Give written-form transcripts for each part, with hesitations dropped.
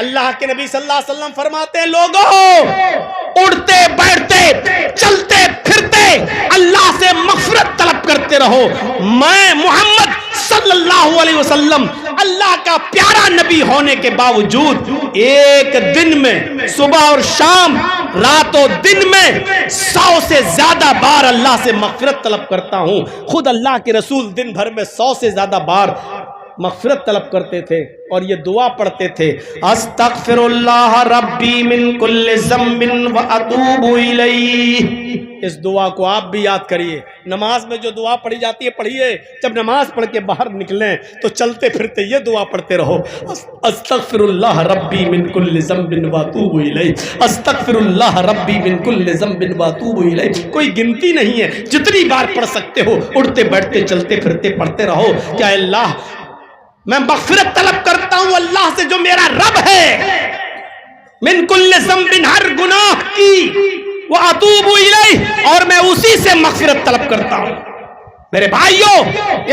اللہ کے نبی صلی اللہ علیہ وسلم فرماتے ہیں لوگوں اڑتے بیٹھتے چلتے پھرتے اللہ سے مغفرت طلب کرتے رہو. میں محمد صلی اللہ علیہ وسلم اللہ کا پیارا نبی ہونے کے باوجود ایک دن میں صبح اور شام رات و دن میں 100 سے زیادہ بار اللہ سے مغفرت طلب کرتا ہوں. خود اللہ کے رسول دن بھر میں 100 سے زیادہ بار مغفرت طلب کرتے تھے اور یہ دعا پڑھتے تھے استغفر اللہ ربی من کل ذنب واتوب الیہ. اس دعا کو آپ بھی یاد کریے. نماز میں جو دعا پڑھی جاتی ہے پڑھیے. جب نماز پڑھ کے باہر نکلیں تو چلتے پھرتے یہ دعا پڑھتے رہو استغفر اللہ ربی من کل ذنب واتوب الیہ استغفر اللہ ربی من کل ذنب واتوب الیہ. کوئی گنتی نہیں ہے, جتنی بار پڑھ سکتے ہو اٹھتے بیٹھتے چلتے پھرتے پڑھتے رہو. کیا اللہ میں مغفرت طلب کرتا ہوں اللہ سے جو میرا رب ہے من کل ذنب ہر گناہ کی واتوب الیہ اور میں اسی سے مغفرت طلب کرتا ہوں. میرے بھائیوں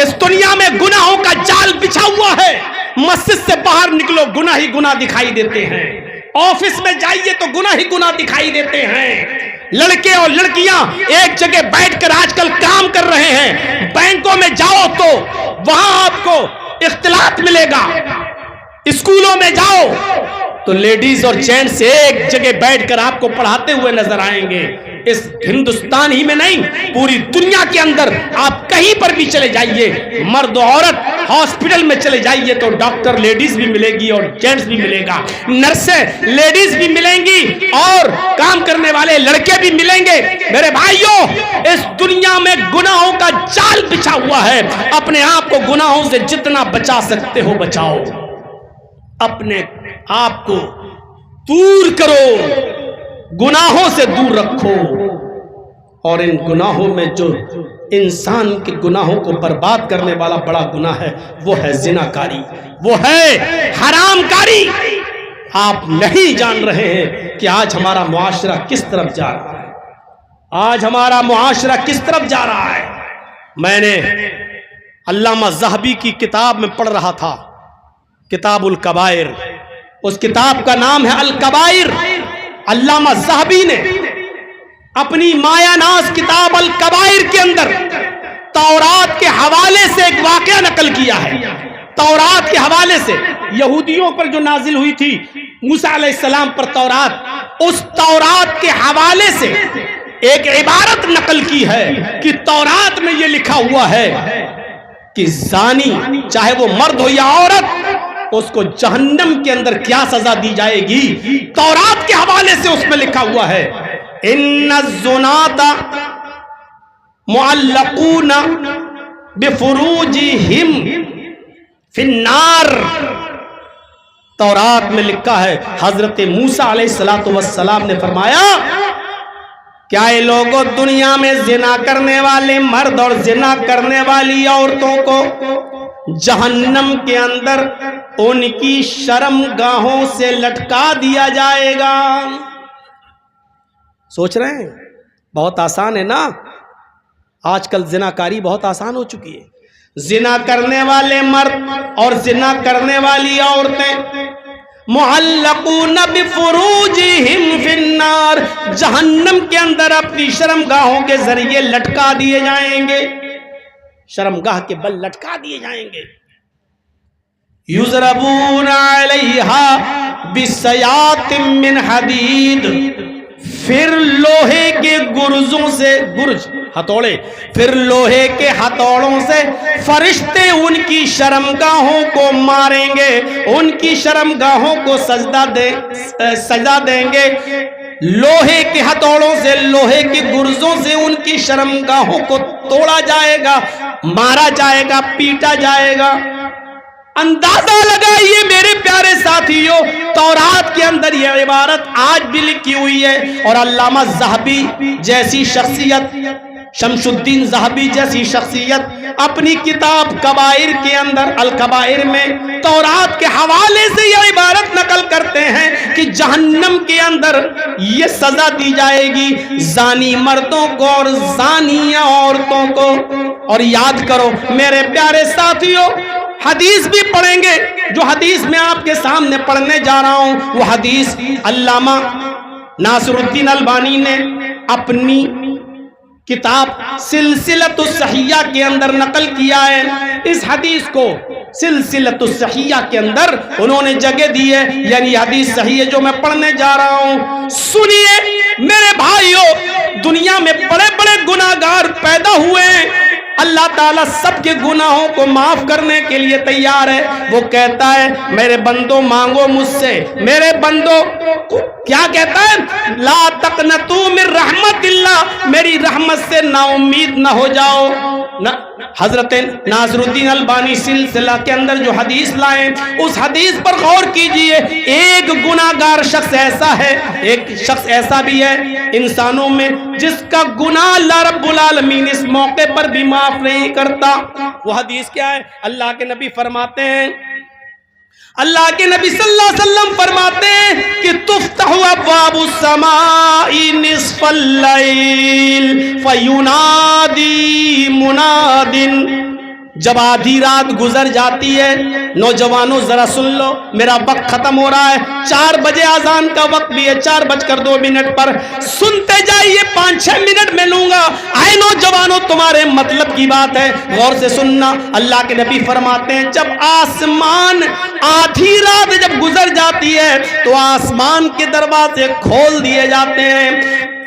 اس دنیا میں گناہوں کا جال بچھا ہوا ہے. مسجد سے باہر نکلو گناہ ہی گناہ دکھائی دیتے ہیں. آفس میں جائیے تو گناہ ہی گناہ دکھائی دیتے ہیں. لڑکے اور لڑکیاں ایک جگہ بیٹھ کر آج کل کام کر رہے ہیں. بینکوں میں جاؤ تو وہاں آپ کو اختلاط ملے گا. اسکولوں میں جاؤ تو لیڈیز اور جینٹس ایک جگہ بیٹھ کر آپ کو پڑھاتے ہوئے نظر آئیں گے. اس ہندوستان ہی میں نہیں پوری دنیا کے اندر آپ کہیں پر بھی چلے جائیے, مرد و عورت ہاسپٹل میں چلے جائیے تو ڈاکٹر لیڈیز بھی ملے گی اور جینٹس بھی ملے گا, نرسیں لیڈیز بھی ملیں گی اور کام کرنے والے لڑکے بھی ملیں گے. میرے بھائیوں اس دنیا میں گناہوں کا جال بچھا ہوا ہے. اپنے آپ کو گناہوں سے جتنا بچا سکتے ہو بچاؤ. اپنے آپ کو دور کرو, گناہوں سے دور رکھو. اور ان گناہوں میں جو انسان کے گناہوں کو برباد کرنے والا بڑا گناہ ہے وہ ہے زناکاری, وہ ہے حرام کاری. آپ نہیں جان رہے ہیں کہ آج ہمارا معاشرہ کس طرف جا رہا ہے. آج ہمارا معاشرہ کس طرف جا رہا ہے. میں نے علامہ ذہبی کی کتاب میں پڑھ رہا تھا, کتاب الکبائر. اس کتاب کا نام ہے الکبائر. علامہ ذہبی نے اپنی مایا ناز کتاب الکبائر کے اندر تورات کے حوالے سے ایک واقعہ نقل کیا ہے. تورات کے حوالے سے یہودیوں پر جو نازل ہوئی تھی موسیٰ علیہ السلام پر تورات, اس تورات کے حوالے سے ایک عبارت نقل کی ہے کہ تورات میں یہ لکھا ہوا ہے کہ زانی چاہے وہ مرد ہو یا عورت اس کو جہنم کے اندر کیا سزا دی جائے گی. تورات کے حوالے سے اس میں لکھا ہوا ہے ان الزنات معلقون بفروجہم فی النار. تورات میں لکھا ہے حضرت موسیٰ علیہ السلام نے فرمایا کیا یہ لوگوں دنیا میں زنا کرنے والے مرد اور زنا کرنے والی عورتوں کو جہنم کے اندر ان کی شرم گاہوں سے لٹکا دیا جائے گا. سوچ رہے ہیں بہت آسان ہے نا. آج کل زناکاری بہت آسان ہو چکی ہے. زنا کرنے والے مرد اور زنا کرنے والی عورتیں معلقون بفروجہم فی النار جہنم کے اندر اپنی شرم گاہوں کے ذریعے لٹکا دیے جائیں گے. شرمگاہ کے بل لٹکا دیے جائیں گے. یضربون علیہا بسیات من حدید پھر لوہے کے گرزوں سے گرج ہتھوڑے پھر لوہے کے ہتھوڑوں سے فرشتے ان کی شرمگاہوں کو ماریں گے, ان کی شرمگاہوں کو سجدہ دیں گے. لوہے کے ہتھوڑوں سے لوہے کے گرزوں سے ان کی شرمگاہوں کو توڑا جائے گا, مارا جائے گا, پیٹا جائے گا. اندازہ لگائیے میرے پیارے ساتھیوں تورات کے اندر یہ عبارت آج بھی لکھی ہوئی ہے. اور علامہ ذہبی جیسی شخصیت, شمس الدین ذہبی جیسی شخصیت اپنی کتاب کبائر کے اندر الکبائر میں تورات کے حوالے سے یہ عبارت نقل کرتے ہیں کہ جہنم کے اندر یہ سزا دی جائے گی زانی مردوں کو اور زانیہ عورتوں کو. اور یاد کرو میرے پیارے ساتھیوں حدیث بھی پڑھیں گے جو حدیث میں آپ کے سامنے پڑھنے جا رہا ہوں وہ حدیث علامہ ناصر الدین البانی نے اپنی کتاب سلسلۃ الصحیحہ کے اندر نقل کیا ہے۔ اس حدیث کو سلسلۃ الصحیحہ کے اندر انہوں نے جگہ دی ہے، یعنی حدیث صحیح ہے جو میں پڑھنے جا رہا ہوں۔ سنیے میرے بھائیوں، دنیا میں بڑے بڑے گناہگار پیدا ہوئے ہیں، اللہ تعالیٰ سب کے گناہوں کو معاف کرنے کے لیے تیار ہے۔ وہ کہتا ہے میرے بندوں مانگو مجھ سے، میرے بندوں کیا کہتا ہے؟ لا تقنطوا من رحمت اللہ، میری رحمت سے نا امید نہ ہو جاؤ۔ حضرت ناصر الدین البانی سلسلہ کے اندر جو حدیث لائیں اس حدیث پر غور کیجئے۔ ایک گناہگار شخص ایسا ہے، ایک شخص ایسا بھی ہے انسانوں میں جس کا گناہ اللہ رب العالمین اس موقع پر بھی معاف نہیں کرتا۔ وہ حدیث کیا ہے؟ اللہ کے نبی فرماتے ہیں، اللہ کے نبی صلی اللہ علیہ وسلم فرماتے ہیں کہ تفتح ابواب السماء نصف اللیل فینادی مناد، جب آدھی رات گزر جاتی ہے، نوجوانوں ذرا سن لو، میرا وقت ختم ہو رہا ہے، 4 بجے اذان کا وقت بھی ہے، 4:02 پر سنتے جائیے، 5-6 منٹ میں لوں گا۔ آئے نوجوانوں تمہارے مطلب کی بات ہے، غور سے سننا۔ اللہ کے نبی فرماتے ہیں جب آسمان آدھی رات جب گزر جاتی ہے تو آسمان کے دروازے کھول دیے جاتے ہیں،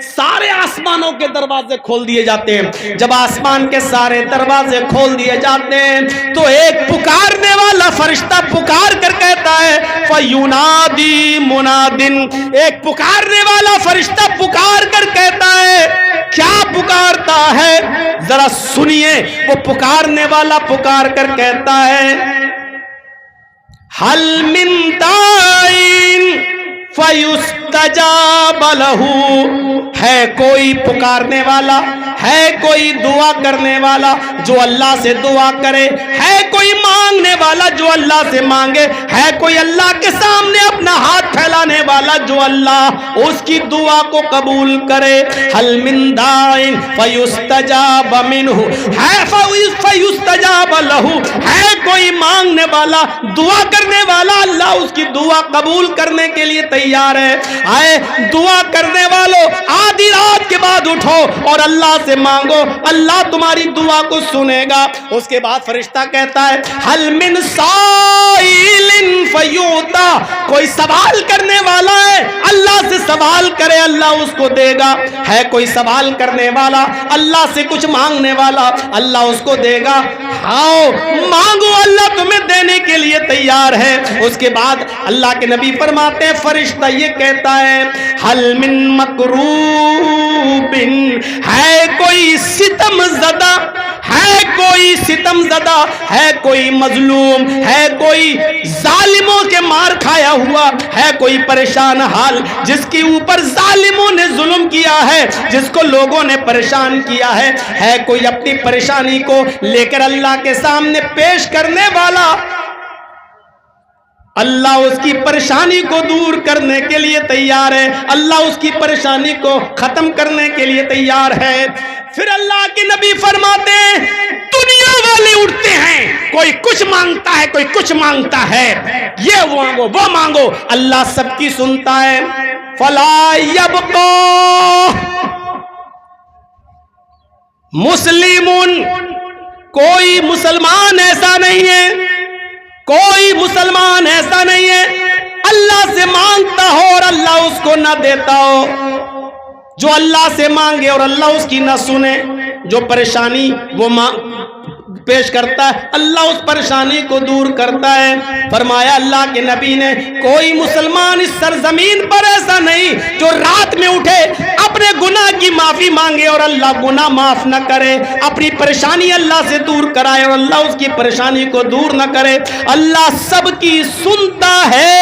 سارے آسمانوں کے دروازے کھول دیے جاتے ہیں۔ جب آسمان کے سارے دروازے کھول دیے جاتے ہیں تو ایک پکارنے والا فرشتہ پکار کر کہتا ہے فَيُنَادِي مُنَادٍ، ایک پکارنے والا فرشتہ پکار کر کہتا ہے، کیا پکارتا ہے؟ ذرا سنیے، وہ پکارنے والا پکار کر کہتا ہے حَلْ مِن دَاعٍ فَيُسْتَجَابَ لَهُ، ہے کوئی پکارنے والا، ہے کوئی دعا کرنے والا جو اللہ سے دعا کرے، ہے کوئی مانگنے والا جو اللہ سے مانگے، ہے کوئی اللہ کے سامنے اپنا ہاتھ پھیلانے والا جو اللہ اس کی دعا کو قبول کرے۔ حَلْ مِن دَاعٍ فَيُسْتَجَابَ مِنْهُ، ہے فَيُسْتَجَابَ لَهُ، ہے کوئی مانگنے والا، دعا کرنے والا، اللہ اس کی دعا قبول کرنے کے لیے تیار ہے۔ آئے دعا کرنے والوں، آدھی رات کے بعد اٹھو اور اللہ سے مانگو، اللہ تمہاری دعا کو سنے گا۔ اس کے بعد فرشتہ کہتا ہے حل من سائل فیعطا، کوئی سوال کرنے والا ہے، اللہ سے سوال کرے اللہ اس کو دے گا، ہے کوئی سوال کرنے والا، اللہ سے کچھ مانگنے والا، اللہ اس کو دے گا، آؤ مانگو، اللہ تمہیں دینے کے لیے تیار ہے۔ اس کے بعد اللہ کے نبی فرماتے ہیں فرشتہ یہ کہتا ہے حل من مکروب، ہے کوئی ستم زدہ، ہے کوئی ستم زدہ، ہے کوئی مظلوم، ہے کوئی ظالموں کے مار کھایا ہوا، ہے کوئی پریشان حال جس کے اوپر ظالموں نے ظلم کیا ہے، جس کو لوگوں نے پریشان کیا ہے کوئی اپنی پریشانی کو لے کر اللہ کے سامنے پیش کرنے والا، اللہ اس کی پریشانی کو دور کرنے کے لیے تیار ہے، اللہ اس کی پریشانی کو ختم کرنے کے لیے تیار ہے۔ پھر اللہ کے نبی فرماتے ہیں دنیا والے اٹھتے ہیں، کوئی کچھ مانگتا ہے، کوئی کچھ مانگتا ہے، یہ مانگو وہ مانگو، اللہ سب کی سنتا ہے۔ فلا یبقا مسلمون، کوئی مسلمان ایسا نہیں ہے، کوئی مسلمان ایسا نہیں ہے اللہ سے مانگتا ہو اور اللہ اس کو نہ دیتا ہو، جو اللہ سے مانگے اور اللہ اس کی نہ سنے، جو پریشانی وہ پیش کرتا ہے اللہ اس پریشانی کو دور کرتا ہے۔ فرمایا اللہ کے نبی نے کوئی مسلمان اس سرزمین پر ایسا نہیں جو رات میں اٹھے اپنے گناہ کی معافی مانگے اور اللہ گناہ معاف نہ کرے، اپنی پریشانی اللہ سے دور کرائے اور اللہ اس کی پریشانی کو دور نہ کرے۔ اللہ سب کی سنتا ہے،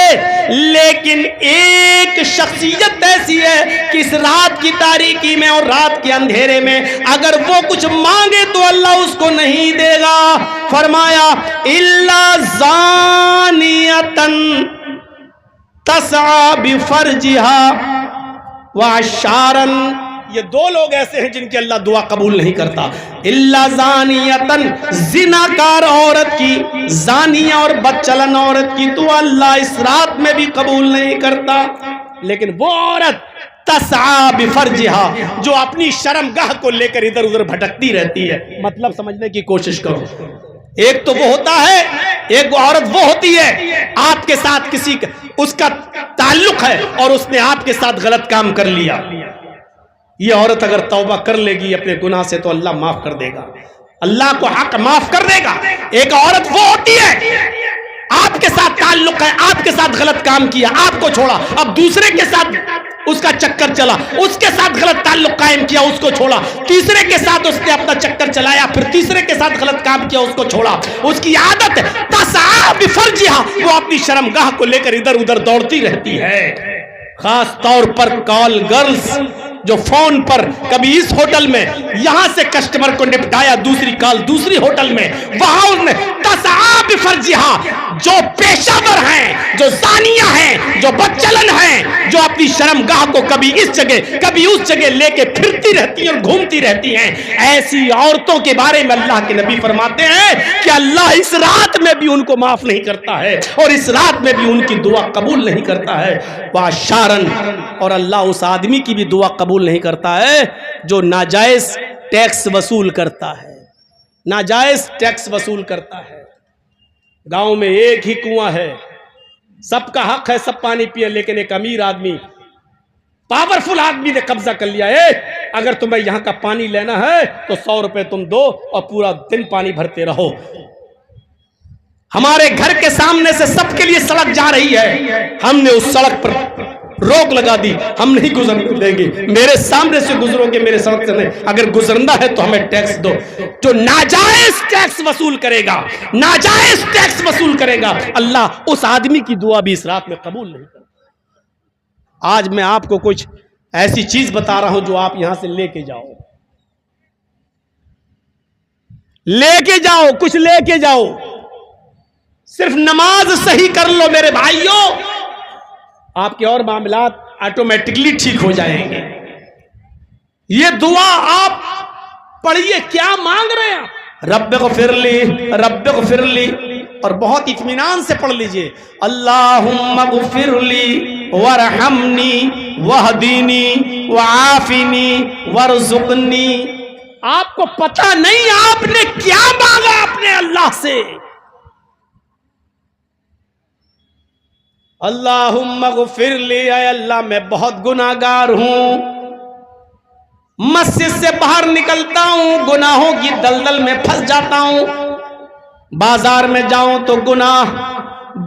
لیکن ایک شخصیت ایسی ہے کہ اس رات کی تاریکی میں اور رات کے اندھیرے میں اگر وہ کچھ مانگے تو اللہ اس کو نہیں دے گا۔ فرمایا الا زانیتن تسعى بفرجها وعشارا یہ دو لوگ ایسے ہیں جن کی اللہ دعا قبول نہیں کرتا. الا زانیتن، زناکار عورت کی، زانیہ اور بدچلن عورت کی تو اللہ اس رات میں بھی قبول نہیں کرتا. لیکن وہ عورت تسعی بفرجہا، جو اپنی شرمگاہ کو لے کر ادھر ادھر بھٹکتی رہتی ہے. مطلب سمجھنے کی کوشش کرو. ایک تو وہ ہوتا ہے، ایک عورت وہ ہوتی ہے آپ کے ساتھ کسی اس کا تعلق ہے اور اس نے آپ کے ساتھ غلط کام کر لیا. یہ عورت اگر توبہ کر لے گی اپنے گناہ سے تو اللہ معاف کر دے گا، اللہ کو حق معاف کر دے گا. ایک عورت وہ ہوتی ہے آپ کے ساتھ تعلق ہے، آپ کے ساتھ غلط کام کیا، آپ کو چھوڑا، اب دوسرے کے ساتھ اس کا چکر چلا، اس کے ساتھ غلط تعلق قائم کیا، اس کو چھوڑا، تیسرے کے ساتھ اس نے اپنا چکر چلایا، پھر تیسرے کے ساتھ غلط کام کیا، اس کو چھوڑا. اس کی عادت تسعی بفرجہا، وہ اپنی شرمگاہ کو لے کر ادھر ادھر دوڑتی رہتی ہے. خاص طور پر کال گرلز جو فون پر کبھی اس ہوٹل میں یہاں سے کسٹمر کو نپٹایا، دوسری کال دوسری ہوٹل میں، وہاں انہوں نے تسعی بفرجہا، جو پیشہ ور ہیں، جو زانیہ ہیں، جو بدچلن ہیں، جو اپنی شرمگاہ کو کبھی اس جگہ کبھی اس جگہ لے کے پھرتی رہتی ہیں اور گھومتی رہتی ہیں، ایسی عورتوں کے بارے میں اللہ کے نبی فرماتے ہیں کہ اللہ اس رات میں بھی ان کو معاف نہیں کرتا ہے اور اس رات میں بھی ان کی دعا قبول نہیں کرتا ہے. واشارن، اور اللہ اس آدمی کی بھی دعا قبول نہیں کرتا ہے جو ناجائز ٹیکس وصول کرتا ہے. ناجائز ٹیکس وصول کرتا ہے. گاؤں میں ایک ہی کنواں ہے، سب کا حق ہے، سب پانی پیے، لیکن ایک امیر آدمی، پاورفل آدمی نے قبضہ کر لیا. اگر تمہیں یہاں کا پانی لینا ہے تو 100 روپے تم دو اور پورا دن پانی بھرتے رہو. ہمارے گھر کے سامنے سے سب کے لیے سڑک جا رہی ہے، ہم نے اس سڑک پر روک لگا دی، ہم نہیں گزرنے دیں گے، میرے سامنے سے گزرو گے، میرے سڑک سے نہیں، اگر گزرنا ہے تو ہمیں ٹیکس دو. جو ناجائز ٹیکس وصول کرے گا، ناجائز ٹیکس وصول کرے گا، اللہ اس آدمی کی دعا بھی اس رات میں قبول نہیں کرتا. آج میں آپ کو کچھ ایسی چیز بتا رہا ہوں جو آپ یہاں سے لے کے جاؤ، لے کے جاؤ، کچھ لے کے جاؤ. صرف نماز صحیح کر لو میرے بھائیوں، آپ کے اور معاملات آٹومیٹکلی ٹھیک ہو جائیں گے. یہ دعا آپ پڑھیے، کیا مانگ رہے ہیں؟ رب اغفر لی، رب اغفر لی، اور بہت اطمینان سے پڑھ لیجئے. اللہم اغفر لی ورحمنی وہدینی وعافنی ورزقنی. آپ کو پتہ نہیں آپ نے کیا مانگا اپنے اللہ سے. اللہم اغفر لی، اے اللہ میں بہت گناہگار ہوں، مسجد سے باہر نکلتا ہوں گناہوں کی دلدل میں پھنس جاتا ہوں، بازار میں جاؤں تو گناہ،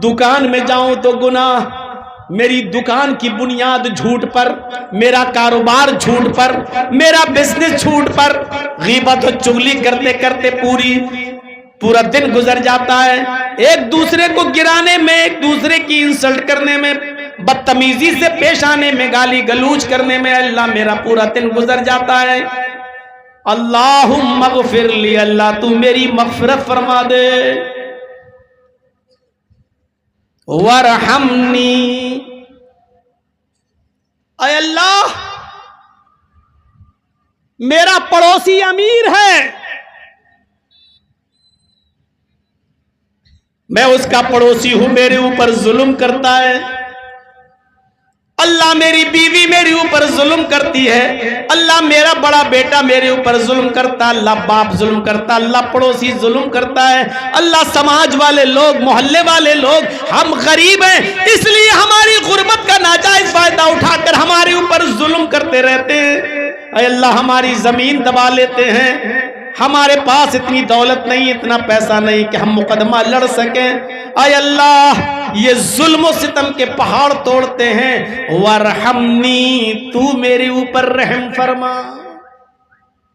دکان میں جاؤں تو گناہ، میری دکان کی بنیاد جھوٹ پر، میرا کاروبار جھوٹ پر، میرا بزنس جھوٹ پر، غیبت و چغلی کرتے کرتے پورا دن گزر جاتا ہے، ایک دوسرے کو گرانے میں، ایک دوسرے کی انسلٹ کرنے میں، بدتمیزی سے پیش آنے میں، گالی گلوچ کرنے میں اللہ میرا پورا دن گزر جاتا ہے. اللہم اغفر لی، اللہ تو میری مغفرت فرما دے. ورحمنی، اے اللہ میرا پڑوسی امیر ہے، میں اس کا پڑوسی ہوں، میرے اوپر ظلم کرتا ہے. اللہ میری بیوی میرے اوپر ظلم کرتی ہے، اللہ میرا بڑا بیٹا میرے اوپر ظلم کرتا، اللہ باپ ظلم کرتا، اللہ پڑوسی ظلم کرتا ہے، اللہ سماج والے لوگ، محلے والے لوگ، ہم غریب ہیں اس لیے ہماری غربت کا ناجائز فائدہ اٹھا کر ہمارے اوپر ظلم کرتے رہتے ہیں. اے اللہ ہماری زمین دبا لیتے ہیں، ہمارے پاس اتنی دولت نہیں، اتنا پیسہ نہیں کہ ہم مقدمہ لڑ سکیں. اے اللہ یہ ظلم و ستم کے پہاڑ توڑتے ہیں. ورحمنی، تو میرے اوپر رحم فرما.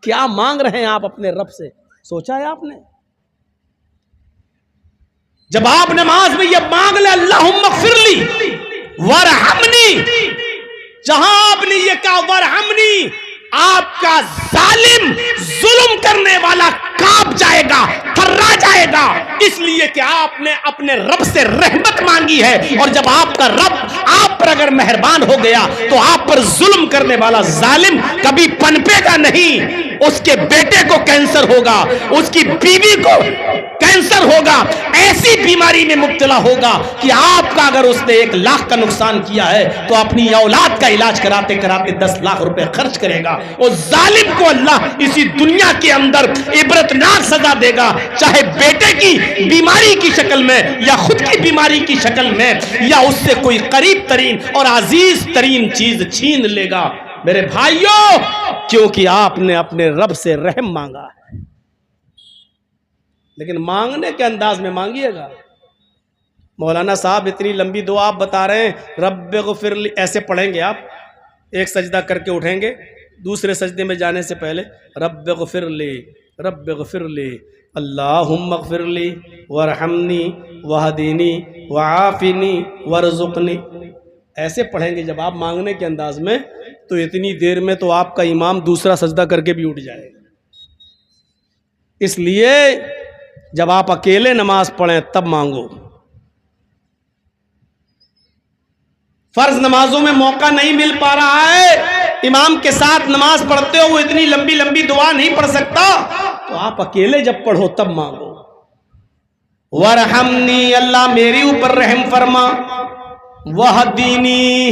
کیا مانگ رہے ہیں آپ اپنے رب سے؟ سوچا ہے آپ نے؟ جب آپ نماز میں یہ مانگ لیں اللہم اغفر لی ورحمنی، جہاں آپ نے یہ کہا ورحمنی، آپ کا ظالم ظلم کرنے والا کانپ جائے گا، تھرا جائے گا، اس لیے کہ آپ نے اپنے رب سے رحمت مانگی ہے. اور جب آپ کا رب آپ پر پر اگر مہربان ہو گیا تو آپ پر ظلم کرنے والا ظالم کبھی پنپے گا نہیں. اس کے بیٹے کو کینسر ہوگا, اس کی بیوی کو کینسر ہوگا, ایسی بیماری میں مبتلا ہوگا کہ آپ کا اگر اس نے 1 لاکھ کا نقصان کیا ہے تو اپنی اولاد کا علاج کراتے کراتے 10 لاکھ روپے خرچ کرے گا. اور ظالم کو اللہ اسی دنیا کے اندر عبرتناک سزا دے گا, چاہے بیٹے کی بیماری کی شکل میں یا خود کی بیماری کی شکل میں یا اس سے کوئی قریب ترین اور عزیز ترین چیز چھین لے گا. میرے بھائیوں, کیونکہ آپ نے اپنے رب سے رحم مانگا ہے, لیکن مانگنے کے انداز میں مانگیے گا. مولانا صاحب اتنی لمبی دعا آپ بتا رہے ہیں, رب اغفر لی, ایسے پڑھیں گے آپ, ایک سجدہ کر کے اٹھیں گے, دوسرے سجدے میں جانے سے پہلے رب اغفر لی, رب اغفر لی, اللہم اغفر لی ورحمنی وہدینی وعافنی ورزقنی, ایسے پڑھیں گے جب آپ مانگنے کے انداز میں, تو اتنی دیر میں تو آپ کا امام دوسرا سجدہ کر کے بھی اٹھ جائے گا. اس لیے جب آپ اکیلے نماز پڑھیں تب مانگو. فرض نمازوں میں موقع نہیں مل پا رہا ہے, امام کے ساتھ نماز پڑھتے ہو وہ اتنی لمبی لمبی دعا نہیں پڑھ سکتا, تو آپ اکیلے جب پڑھو تب مانگو. ورحمنی, اللہ میری اوپر رحم فرما, وہدینی,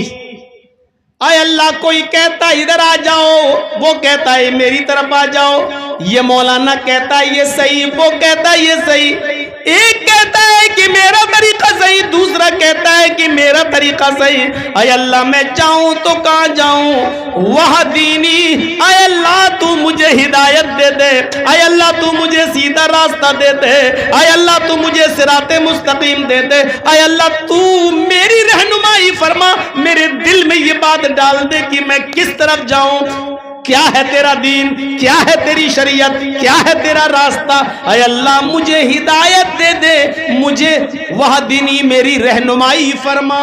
اے اللہ کوئی کہتا ہے ادھر آ جاؤ, وہ کہتا ہے میری طرف آ جاؤ, یہ مولانا کہتا ہے یہ صحیح, وہ کہتا ہے یہ صحیح, ایک کہتا ہے کہ میرا طریقہ صحیح, دوسرا کہتا ہے کہ میرا طریقہ صحیح. اے اللہ میں چاہوں تو کہاں جاؤں, وہدینی, اے اللہ تو مجھے ہدایت دے دے, اے اللہ تو مجھے سیدھا راستہ دے دے, اے اللہ تو مجھے صراط مستقیم دے دے, اے اللہ تو میری رہنمائی فرما, میرے دل میں یہ بات ڈال دے کہ میں کس طرف جاؤں, کیا ہے تیرا دین, کیا ہے تیری شریعت, کیا ہے تیرا راستہ. اے اللہ مجھے ہدایت دے دے, مجھے وہدینی, میری رہنمائی فرما.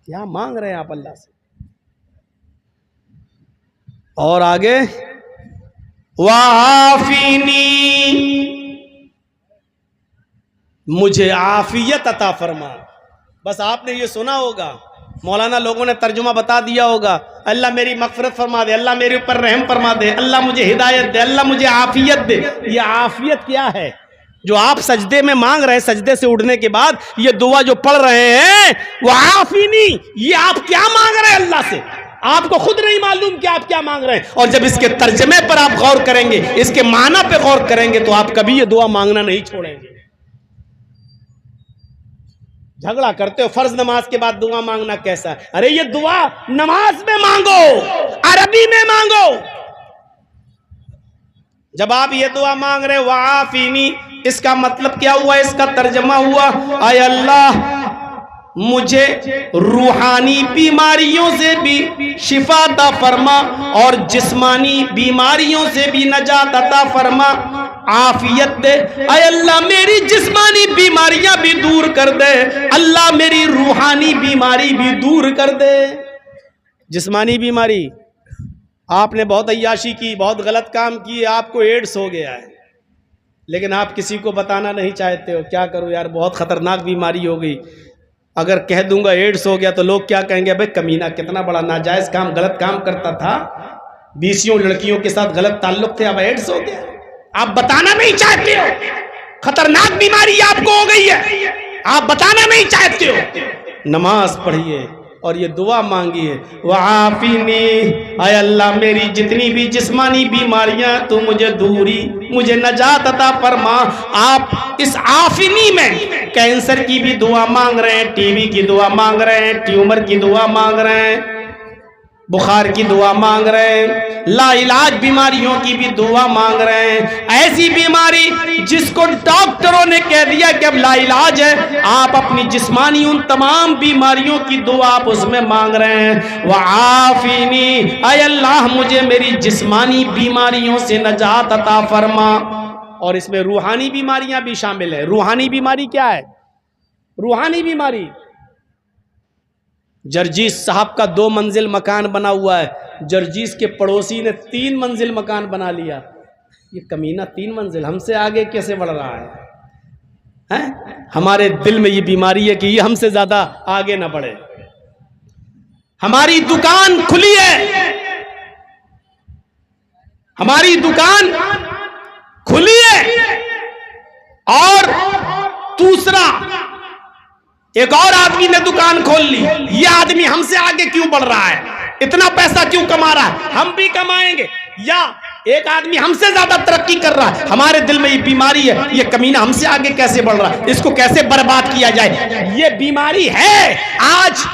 کیا مانگ رہے ہیں آپ اللہ سے؟ اور آگے وعافینی, مجھے عافیت عطا فرما. بس آپ نے یہ سنا ہوگا, مولانا لوگوں نے ترجمہ بتا دیا ہوگا, اللہ میری مغفرت فرما دے, اللہ میرے اوپر رحم فرما دے, اللہ مجھے ہدایت دے, اللہ مجھے عافیت دے. یہ عافیت کیا ہے جو آپ سجدے میں مانگ رہے ہیں؟ سجدے سے اٹھنے کے بعد یہ دعا جو پڑھ رہے ہیں وعافینی, یہ آپ کیا مانگ رہے ہیں اللہ سے؟ آپ کو خود نہیں معلوم کہ آپ کیا مانگ رہے ہیں. اور جب اس کے ترجمے پر آپ غور کریں گے, اس کے معنی پہ غور کریں گے, تو آپ کبھی یہ دعا مانگنا نہیں چھوڑیں گے. جھگڑا کرتے ہو فرض نماز کے بعد دعا مانگنا کیسا ہے؟ ارے یہ دعا نماز میں مانگو, عربی میں مانگو. جب آپ یہ دعا مانگ رہے وعافینی, اس کا مطلب کیا ہوا, اس کا ترجمہ ہوا اے اللہ مجھے روحانی بیماریوں سے بھی شفا عطا فرما اور جسمانی بیماریوں سے بھی نجات عطا فرما, عافیت دے. اے اللہ میری جسمانی بیماریاں بھی دور کر دے, اللہ میری روحانی بیماری بھی دور کر دے. جسمانی بیماری, آپ نے بہت عیاشی کی, بہت غلط کام کی, آپ کو ایڈس ہو گیا ہے, لیکن آپ کسی کو بتانا نہیں چاہتے ہو. کیا کرو یار, بہت خطرناک بیماری ہو گئی, اگر کہہ دوں گا ایڈس ہو گیا تو لوگ کیا کہیں گے, بھائی کمینہ کتنا بڑا ناجائز کام, غلط کام کرتا تھا, 20 لڑکیوں کے ساتھ غلط تعلق تھے, اب ایڈس ہو گیا. آپ بتانا نہیں چاہتے ہو, خطرناک بیماری آپ کو ہو گئی ہے, آپ بتانا نہیں چاہتے ہو. نماز پڑھیے اور یہ دعا مانگیے وعافینی, اے اللہ میری جتنی بھی جسمانی بیماریاں تو مجھے دوری, مجھے نجات عطا فرما. آپ اس عافینی میں کینسر کی بھی دعا مانگ رہے ہیں, ٹی بی کی دعا مانگ رہے ہیں, ٹیومر کی دعا مانگ رہے ہیں, بخار کی دعا مانگ رہے ہیں, لا علاج بیماریوں کی بھی دعا مانگ رہے ہیں. ایسی بیماری جس کو ڈاکٹروں نے کہہ دیا کہ اب لا علاج ہے, آپ اپنی جسمانی ان تمام بیماریوں کی دعا آپ اس میں مانگ رہے ہیں. وعافینی, اے اللہ مجھے میری جسمانی بیماریوں سے نجات عطا فرما. اور اس میں روحانی بیماریاں بھی شامل ہیں. روحانی بیماری کیا ہے؟ روحانی بیماری, جرجیس صاحب کا 2 منزل مکان بنا ہوا ہے, جرجیس کے پڑوسی نے 3 منزل مکان بنا لیا. یہ کمینہ 3 منزل ہم سے آگے کیسے بڑھ رہا ہے؟ ہمارے دل میں یہ بیماری ہے کہ یہ ہم سے زیادہ آگے نہ بڑھے. ہماری دکان کھلی ہے، ہماری دکان کھلی ہے، اور دوسرا ایک اور آدمی نے دکان کھول لی، یہ آدمی ہم سے آگے کیوں بڑھ رہا ہے، اتنا پیسہ کیوں کما رہا ہے، ہم بھی کمائیں گے۔ یا ایک آدمی ہم سے زیادہ ترقی کر رہا ہے، ہمارے دل میں یہ بیماری ہے، یہ کمینہ ہم سے آگے کیسے بڑھ رہا ہے، اس کو کیسے برباد کیا جائے۔ یہ بیماری ہے آج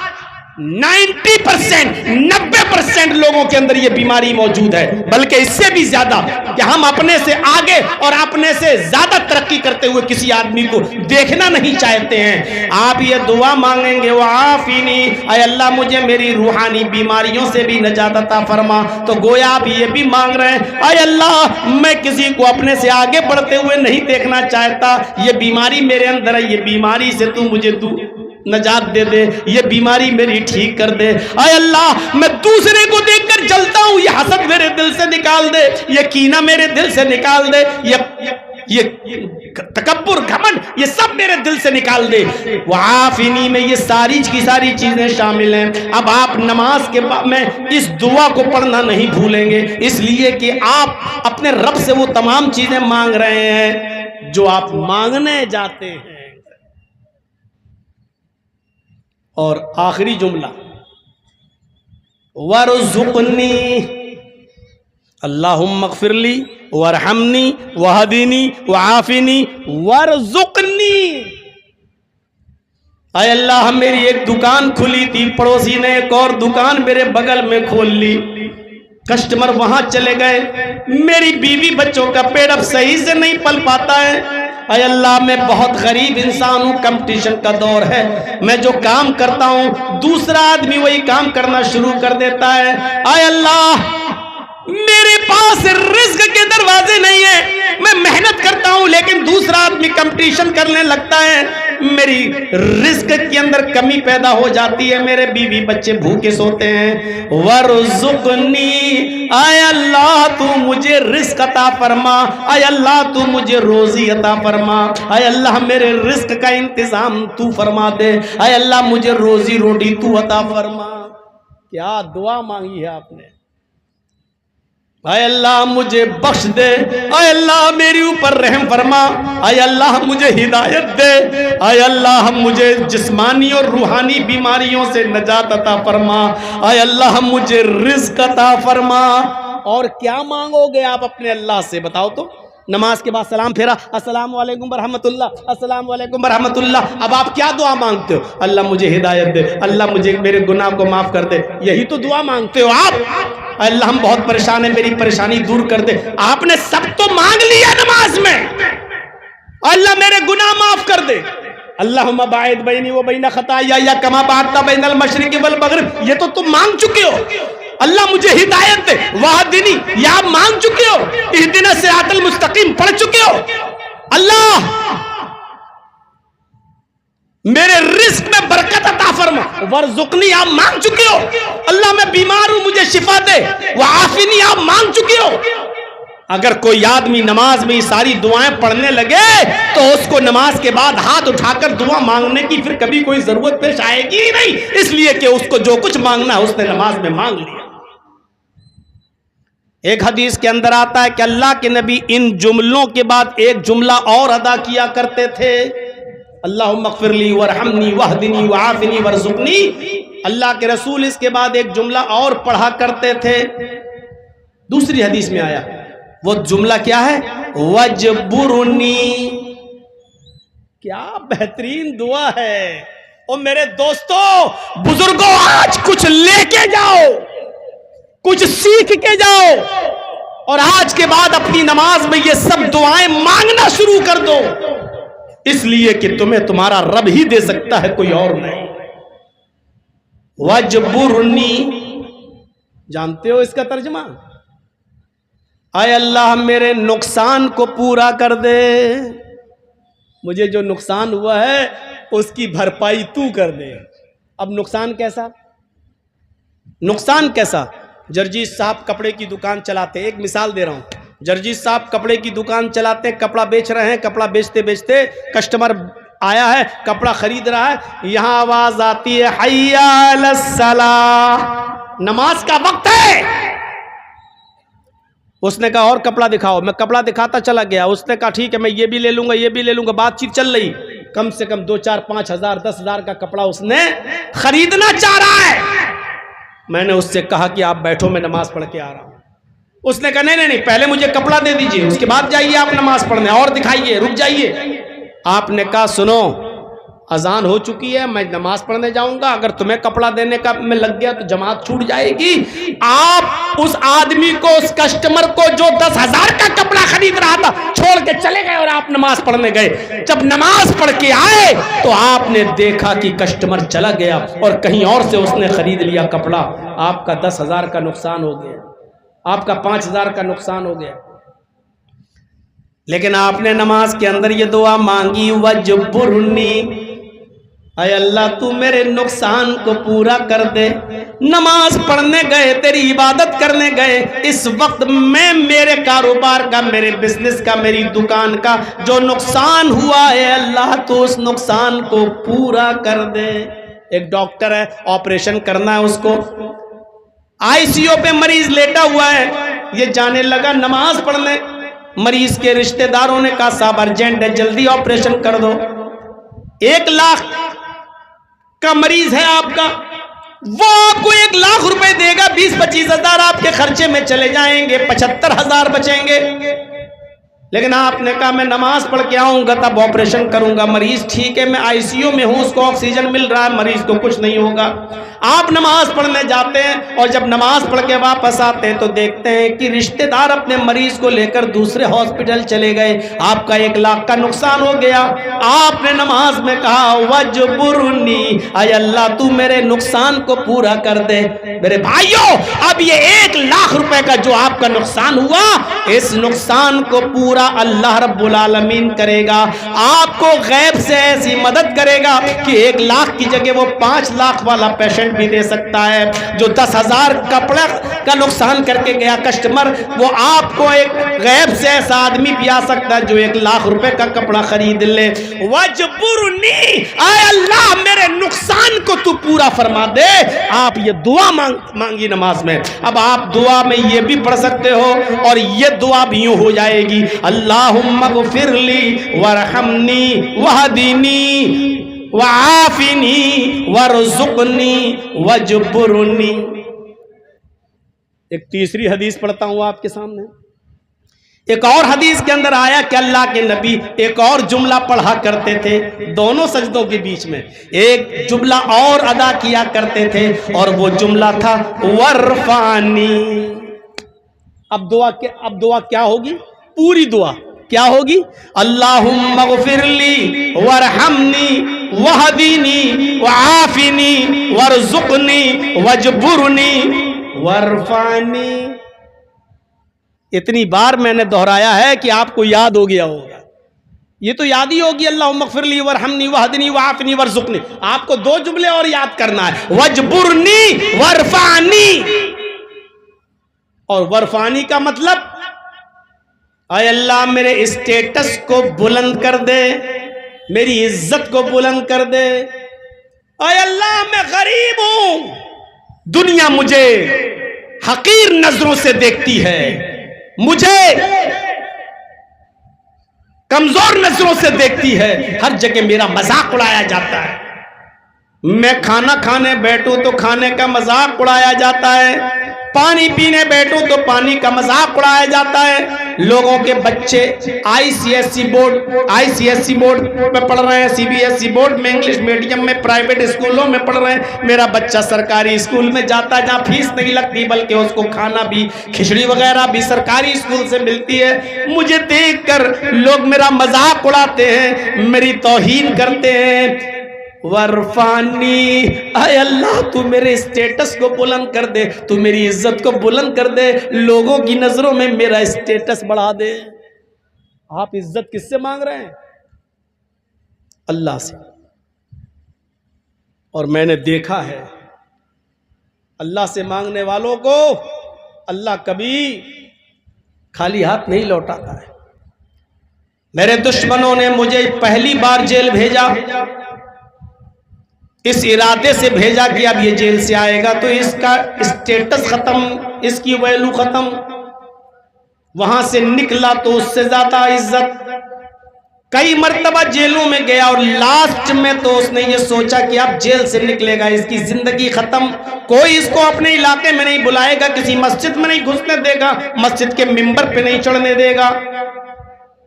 90% لوگوں کے اندر یہ بیماری موجود ہے، بلکہ اس سے بھی زیادہ کہ ہم اپنے سے آگے اور اپنے سے زیادہ ترقی کرتے ہوئے کسی آدمی کو دیکھنا نہیں چاہتے ہیں۔ آپ یہ دعا مانگیں گے وعافینی، اے اللہ مجھے میری روحانی بیماریوں سے بھی نجات عطا فرما، تو گویا آپ یہ بھی مانگ رہے ہیں اے اللہ میں کسی کو اپنے سے آگے بڑھتے ہوئے نہیں دیکھنا چاہتا، یہ بیماری میرے اندر ہے، یہ بیماری سے تو مجھے نجات دے دے، یہ بیماری میری ٹھیک کر دے۔ اے اللہ میں دوسرے کو دیکھ کر جلتا ہوں، یہ حسد میرے دل سے نکال دے، یہ کینہ میرے دل سے نکال دے، یہ تکبر گھمنڈ یہ سب میرے دل سے نکال دے۔ وعافینی میں یہ ساری کی ساری چیزیں شامل ہیں۔ اب آپ نماز کے بعد میں اس دعا کو پڑھنا نہیں بھولیں گے، اس لیے کہ آپ اپنے رب سے وہ تمام چیزیں مانگ رہے ہیں جو آپ مانگنے جاتے ہیں۔ اور آخری جملہ وَارْزُقْنِي اللہم اغفر لی وارحمنی وہدینی وعافنی وارزقنی۔ اے اللہ میری ایک دکان کھلی تھی، پڑوسی نے ایک اور دکان میرے بغل میں کھول لی، کسٹمر وہاں چلے گئے، میری بیوی بچوں کا پیٹ اب صحیح سے نہیں پل پاتا ہے۔ اے اللہ میں بہت غریب انسان ہوں، کمپٹیشن کا دور ہے، میں جو کام کرتا ہوں دوسرا آدمی وہی کام کرنا شروع کر دیتا ہے۔ اے اللہ میرے پاس رزق کے دروازے نہیں ہیں، میں محنت کرتا ہوں لیکن دوسرا آدمی کمپٹیشن کرنے لگتا ہے، میری رزق کے اندر کمی پیدا ہو جاتی ہے، میرے بیوی بچے بھوکے سوتے ہیں۔ وَارْزُقْنِي اے اللہ تو مجھے رزق عطا فرما، اے اللہ تو مجھے روزی عطا فرما، اے اللہ میرے رزق کا انتظام تو فرما دے، اے اللہ مجھے روزی روٹی تو عطا فرما۔ کیا دعا مانگی ہے آپ نے؟ اے اللہ مجھے بخش دے، اے اللہ میری اوپر رحم فرما، اے اللہ مجھے ہدایت دے، اے اللہ مجھے جسمانی اور روحانی بیماریوں سے نجات عطا فرما، اے اللہ مجھے رزق عطا فرما۔ اور کیا مانگو گے آپ اپنے اللہ سے بتاؤ تو؟ نماز کے بعد سلام پھیرا، السلام علیکم ورحمت اللہ، السلام علیکم ورحمت اللہ، اب آپ کیا دعا مانگتے ہو؟ اللہ مجھے ہدایت دے، اللہ مجھے میرے گناہ کو معاف کر دے، یہی تو دعا مانگتے ہو آپ۔ اللہ ہم بہت پریشان ہیں، میری پریشانی دور کر دے، آپ نے سب تو مانگ لیا نماز میں، اللہ میرے گناہ معاف کر دے، اللہم باعد بینی و بین خطایا کما بعدت بین المشرق والمغرب، یہ تو تم مانگ چکے ہو۔ اللہ مجھے ہدایت دے، وہدنی یہ آپ مانگ چکے ہو، اہدنا الصراط المستقیم پڑھ چکے ہو۔ اللہ میرے رزق میں برکت عطا فرما، ورزقنی آپ مانگ چکے ہو۔ اللہ میں بیمار ہوں مجھے شفا دے، وعافنی آپ مانگ چکے ہو۔ اگر کوئی آدمی نماز میں یہ ساری دعائیں پڑھنے لگے تو اس کو نماز کے بعد ہاتھ اٹھا کر دعا مانگنے کی پھر کبھی کوئی ضرورت پیش آئے گی ہی نہیں، اس لیے کہ اس کو جو کچھ مانگنا ہے اس نے نماز میں مانگ لیا۔ ایک حدیث کے اندر آتا ہے کہ اللہ کے نبی ان جملوں کے بعد ایک جملہ اور ادا کیا کرتے تھے، اللہم اغفر لی ورحمنی وہدنی وعافنی ورزقنی۔ اللہ کے رسول اس کے بعد ایک جملہ اور پڑھا کرتے تھے، دوسری حدیث میں آیا، وہ جملہ کیا ہے؟ وجبرنی۔ کیا بہترین دعا ہے۔ اور میرے دوستو بزرگوں آج کچھ لے کے جاؤ، کچھ سیکھ کے جاؤ، اور آج کے بعد اپنی نماز میں یہ سب دعائیں مانگنا شروع کر دو، اس لیے کہ تمہیں تمہارا رب ہی دے سکتا ہے، کوئی اور نہیں۔ وجبرنی جانتے ہو اس کا ترجمہ؟ اے اللہ میرے نقصان کو پورا کر دے، مجھے جو نقصان ہوا ہے اس کی بھرپائی تو کر دے۔ اب نقصان کیسا؟ نقصان کیسا؟ جرجیت صاحب کپڑے کی دکان چلاتے، ایک مثال دے رہا ہوں، جرجیت صاحب کپڑے کی دکان چلاتے، کپڑا بیچ رہے ہیں، کپڑا بیچتے بیچتے کسٹمر آیا ہے کپڑا خرید رہا ہے، یہاں آواز آتی ہے حی علی الصلاۃ، نماز کا وقت ہے۔ اس نے کہا اور کپڑا دکھاؤ، میں کپڑا دکھاتا چلا گیا، اس نے کہا ٹھیک ہے میں یہ بھی لے لوں گا یہ بھی لے لوں گا، بات چیت چل رہی، کم سے کم 2 4 5 ہزار 10 ہزار کا کپڑا اس نے خریدنا چاہ رہا ہے۔ میں نے اس سے کہا کہ آپ بیٹھو میں نماز پڑھ کے آ رہا ہوں۔ اس نے کہا نہیں پہلے مجھے کپڑا دے دیجئے، اس کے بعد جائیے آپ نماز پڑھنے، اور دکھائیے، رک جائیے۔ آپ نے کہا سنو اذان ہو چکی ہے، میں نماز پڑھنے جاؤں گا، اگر تمہیں کپڑا دینے کا میں لگ گیا تو جماعت چھوٹ جائے گی۔ آپ اس آدمی کو، اس کسٹمر کو جو 10,000 کا کپڑا خرید رہا تھا چھوڑ کے چلے گئے اور آپ نماز پڑھنے گئے۔ جب نماز پڑھ کے آئے تو آپ نے دیکھا کہ کسٹمر چلا گیا اور کہیں اور سے اس نے خرید لیا کپڑا۔ آپ کا 10,000 کا نقصان ہو گیا، آپ کا 5,000 کا نقصان ہو گیا۔ لیکن آپ نے نماز کے اندر یہ دعا مانگی وجبرنی، اے اللہ تو میرے نقصان کو پورا کر دے۔ نماز پڑھنے گئے، تیری عبادت کرنے گئے، اس وقت میں میرے کاروبار کا، میرے بزنس کا، میری دکان کا جو نقصان ہوا ہے اللہ تو اس نقصان کو پورا کر دے۔ ایک ڈاکٹر ہے، آپریشن کرنا ہے اس کو، آئی سی یو پہ مریض لیٹا ہوا ہے، یہ جانے لگا نماز پڑھنے، مریض کے رشتہ داروں نے کہا صاحب ارجنٹ ہے جلدی آپریشن کر دو۔ 1 لاکھ کا مریض ہے آپ کا، وہ آپ کو 1 لاکھ روپے دے گا، 20-25 ہزار آپ کے خرچے میں چلے جائیں گے، 75,000 بچیں گے۔ لیکن آپ نے کہا میں نماز پڑھ کے آؤں گا تب آپریشن کروں گا، مریض ٹھیک ہے میں آئی سی یو میں ہوں، اس کو آکسیجن مل رہا ہے، مریض کو کچھ نہیں ہوگا۔ آپ نماز پڑھنے جاتے ہیں اور جب نماز پڑھ کے واپس آتے ہیں تو دیکھتے ہیں کہ رشتہ دار اپنے مریض کو لے کر دوسرے ہاسپٹل چلے گئے، آپ کا 1 لاکھ کا نقصان ہو گیا۔ آپ نے نماز میں کہا وجبرنی، اے اللہ تو میرے نقصان کو پورا کر دے۔ میرے بھائیوں اب یہ 1 لاکھ روپے کا جو آپ کا نقصان ہوا، اس نقصان کو پورا اللہ رب العالمین کرے گا، آپ کو غیب سے ایسی مدد کرے گا کہ 1 لاکھ کی جگہ وہ 5 لاکھ والا پیشنٹ بھی دے سکتا ہے۔ جو 10,000 کپڑا کا نقصان کر کے گیا کسٹمر، وہ آپ کو ایک غیب سے ایسا آدمی بھی آ سکتا ہے جو 1 لاکھ روپے کا کپڑا خرید لے۔ وجبرنی، اے اللہ میرے نقصان کو تو پورا فرما دے۔ آپ یہ دعا مانگی نماز میں، اب آپ دعا میں یہ بھی پڑھ سکتے ہو اور یہ دعا بھی یوں ہو جائے گی اللہم اغفر لی ورحمنی وہدنی وعافنی ورزقنی وجبرنی۔ ایک تیسری حدیث پڑھتا ہوں آپ کے سامنے۔ ایک اور حدیث کے اندر آیا کہ اللہ کے نبی ایک اور جملہ پڑھا کرتے تھے دونوں سجدوں کے بیچ میں، ایک جملہ اور ادا کیا کرتے تھے اور وہ جملہ تھا ورفانی۔ اب دعا کیا ہوگی؟ پوری دعا کیا ہوگی؟ اللہم اغفر لی ورحمنی وہدنی وعافنی ورزقنی وجبرنی ورفانی۔ اتنی بار میں نے دہرایا ہے کہ آپ کو یاد ہو گیا ہوگا، یہ تو یاد ہی ہوگی اللہم اغفر لی ورحمنی وہدنی وعافنی ورزقنی۔ آپ کو 2 جملے اور یاد کرنا ہے، وجبرنی ورفانی۔ اور ورفانی کا مطلب اے اللہ میرے اسٹیٹس کو بلند کر دے، میری عزت کو بلند کر دے۔ اے اللہ میں غریب ہوں، دنیا مجھے حقیر نظروں سے دیکھتی ہے، مجھے کمزور نظروں سے دیکھتی ہے، ہر جگہ میرا مذاق اڑایا جاتا ہے، میں کھانا کھانے بیٹھوں تو کھانے کا مذاق اڑایا جاتا ہے، پانی پینے بیٹھوں تو پانی کا مذاق اڑایا جاتا ہے۔ لوگوں کے بچے آئی سی ایس سی بورڈ میں پڑھ رہے ہیں، C B S E board میں، انگلش میڈیم میں، پرائیویٹ اسکولوں میں پڑھ رہے ہیں۔ میرا بچہ سرکاری اسکول میں جاتا ہے جہاں فیس نہیں لگتی بلکہ اس کو کھانا بھی، کھچڑی وغیرہ بھی سرکاری اسکول سے ملتی ہے۔ مجھے دیکھ کر لوگ میرا مذاق اڑاتے ہیں، میری توہین کرتے ہیں۔ ورفانی، اے اللہ تو میرے اسٹیٹس کو بلند کر دے، تو میری عزت کو بلند کر دے، لوگوں کی نظروں میں میرا اسٹیٹس بڑھا دے۔ آپ عزت کس سے مانگ رہے ہیں؟ اللہ سے۔ اور میں نے دیکھا ہے اللہ سے مانگنے والوں کو اللہ کبھی خالی ہاتھ نہیں لوٹاتا ہے۔ میرے دشمنوں نے مجھے پہلی بار جیل بھیجا، اس ارادے سے بھیجا کہ اب یہ جیل سے آئے گا تو اس کا اسٹیٹس ختم، اس کی ویلو ختم۔ وہاں سے نکلا تو اس سے زیادہ عزت۔ کئی مرتبہ جیلوں میں گیا اور لاسٹ میں تو اس نے یہ سوچا کہ اب جیل سے نکلے گا اس کی زندگی ختم، کوئی اس کو اپنے علاقے میں نہیں بلائے گا، کسی مسجد میں نہیں گھسنے دے گا، مسجد کے ممبر پہ نہیں چڑھنے دے گا۔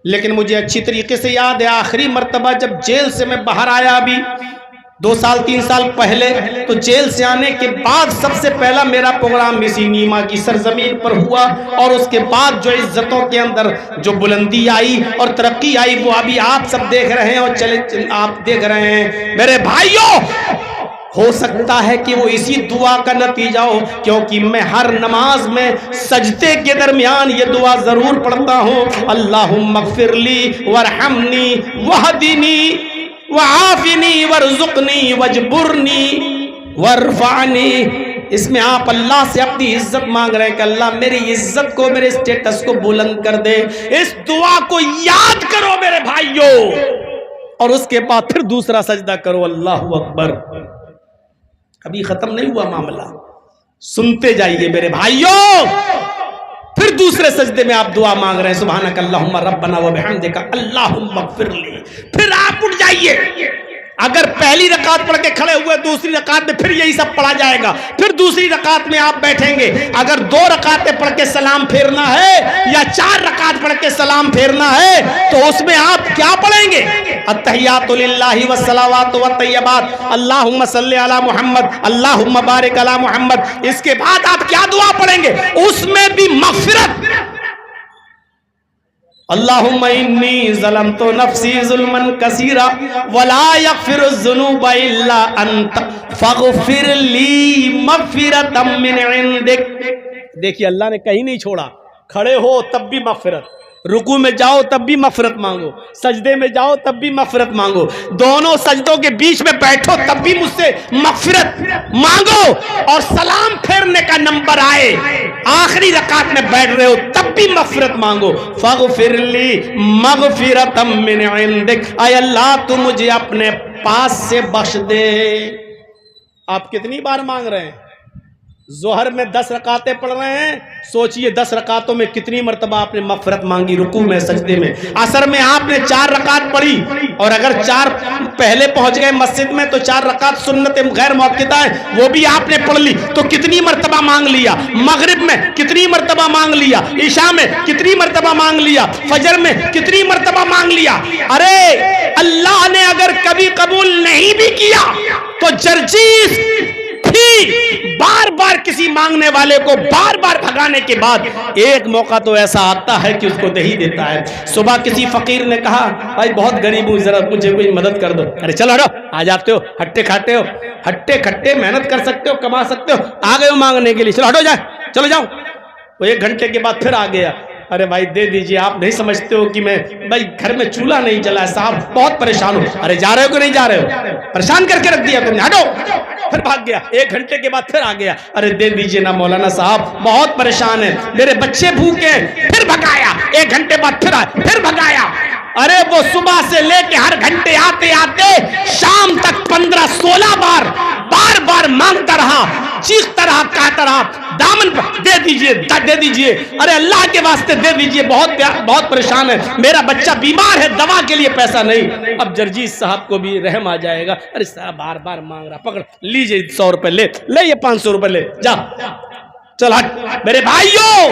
لیکن مجھے اچھی طریقے سے یاد ہے آخری مرتبہ جب جیل سے میں باہر آیا، ابھی 2 سال 3 سال پہلے، تو جیل سے آنے کے بعد سب سے پہلا میرا پروگرام اسی نیما کی سرزمین پر ہوا، اور اس کے بعد جو عزتوں کے اندر جو بلندی آئی اور ترقی آئی وہ ابھی آپ سب دیکھ رہے ہیں، اور چلے آپ دیکھ رہے ہیں میرے بھائیوں۔ ہو سکتا ہے کہ وہ اسی دعا کا نتیجہ ہو، کیونکہ میں ہر نماز میں سجدے کے درمیان یہ دعا ضرور پڑھتا ہوں، اللہم اغفر لی وارحمنی وہدنی وعافنی وارزقنی واجبرنی وارفعنی۔ اس میں آپ اللہ سے اپنی عزت مانگ رہے ہیں کہ اللہ میری عزت کو، میرے سٹیٹس کو بلند کر دے۔ اس دعا کو یاد کرو میرے بھائیوں، اور اس کے بعد پھر دوسرا سجدہ کرو، اللہ اکبر۔ ابھی ختم نہیں ہوا معاملہ، سنتے جائیے میرے بھائیوں۔ پھر دوسرے سجدے میں آپ دعا مانگ رہے ہیں، سبحانک اللہم ربنا وبحمدک اللہم اغفر لی۔ پھر آپ اٹھ جائیے، اگر پہلی رکعت پڑھ کے کھڑے ہوئے دوسری رکعت میں پھر یہی سب پڑھا جائے گا، پھر دوسری رکعت میں آپ بیٹھیں گے، اگر 2 رکعتیں پڑھ کے سلام پھیرنا ہے یا 4 رکعت پڑھ کے سلام پھیرنا ہے تو اس میں آپ کیا پڑھیں گے؟ التحیات للہ والصلوات والطیبات، اللہم صلی علی محمد اللہم بارک علی محمد۔ اس کے بعد آپ کیا دعا پڑھیں گے؟ اس میں بھی مغفرت، اللہم انی ظلمت نفسی ظلما کثیرا ولا یغفر الذنوب الا انت فاغفر لی مغفرۃ من عندک۔ دیکھیے اللہ نے کہیں نہیں چھوڑا، کھڑے ہو تب بھی مغفرت، رکوع میں جاؤ تب بھی مغفرت مانگو، سجدے میں جاؤ تب بھی مغفرت مانگو، دونوں سجدوں کے بیچ میں بیٹھو تب بھی مجھ سے مغفرت مانگو، اور سلام پھیرنے کا نمبر آئے آخری رکعت میں بیٹھ رہے ہو تب بھی مغفرت مانگو، فاغفر لی مغفرۃ من عندک، اے اللہ تو مجھے اپنے پاس سے بخش دے۔ آپ کتنی بار مانگ رہے ہیں؟ ظہر میں 10 رکعتیں پڑھ رہے ہیں، سوچئے 10 رکعتوں میں کتنی مرتبہ آپ نے مغفرت مانگی، رکوع میں، سجدے میں۔ عصر میں آپ نے 4 رکعت پڑھی، اور اگر 4 پہلے پہنچ گئے مسجد میں تو 4 رکعت سنت غیر مؤکدہ ہے وہ بھی آپ نے پڑھ لی، تو کتنی مرتبہ مانگ لیا؟ مغرب میں کتنی مرتبہ مانگ لیا؟ عشاء میں کتنی مرتبہ مانگ لیا؟ فجر میں کتنی مرتبہ مانگ لیا؟ ارے اللہ نے اگر کبھی قبول نہیں بھی کیا تو جرجیس بار بار کسی مانگنے والے کو بار بار بھگانے کے بعد ایک موقع تو ایسا آتا ہے کہ اس کو دے ہی دیتا ہے۔ صبح کسی فقیر نے کہا بھائی بہت غریب ہوں، ذرا مجھے کوئی مدد کر دو۔ ارے چلو ہٹو، آ جاتے ہو، ہٹے کھاتے ہو، ہٹے کھٹے محنت کر سکتے ہو، کما سکتے ہو، آ گئے ہو مانگنے کے لیے، چلو ہٹو جائے، چلو جاؤ۔ وہ 1 گھنٹے کے بعد پھر آ گیا، ارے بھائی دے دیجئے، آپ نہیں سمجھتے ہو کہ میں بھائی گھر میں چولہا نہیں جلا ہے صاحب، بہت پریشان ہوں۔ ارے جا رہے ہو کہ نہیں جا رہے ہو؟ پریشان کر کے رکھ دیا تم نے، ہٹو۔ پھر بھاگ گیا، 1 گھنٹے کے بعد پھر آ گیا، ارے دے دیجئے نا مولانا صاحب بہت پریشان ہے، میرے بچے بھوکے ہیں۔ پھر بھگایا، 1 گھنٹے بعد پھر آیا، پھر بھگایا۔ ارے وہ صبح سے لے کے ہر گھنٹے آتے آتے شام تک 15-16 بار بار بار مانگتا رہا، چیختا رہا، کہتا رہا دامن پر دے دیجئے، دے دیجئے، ارے اللہ کے واسطے دے دیجئے، بہت پریشان ہے، میرا بچہ بیمار ہے، دوا کے لیے پیسہ نہیں۔ اب جرجیس صاحب کو بھی رحم آ جائے گا، ارے صاحب بار بار مانگ رہا، پکڑ لیجئے 100 روپے، لے یہ 500 روپے لے جا، چل ہٹ۔ میرے بھائیوں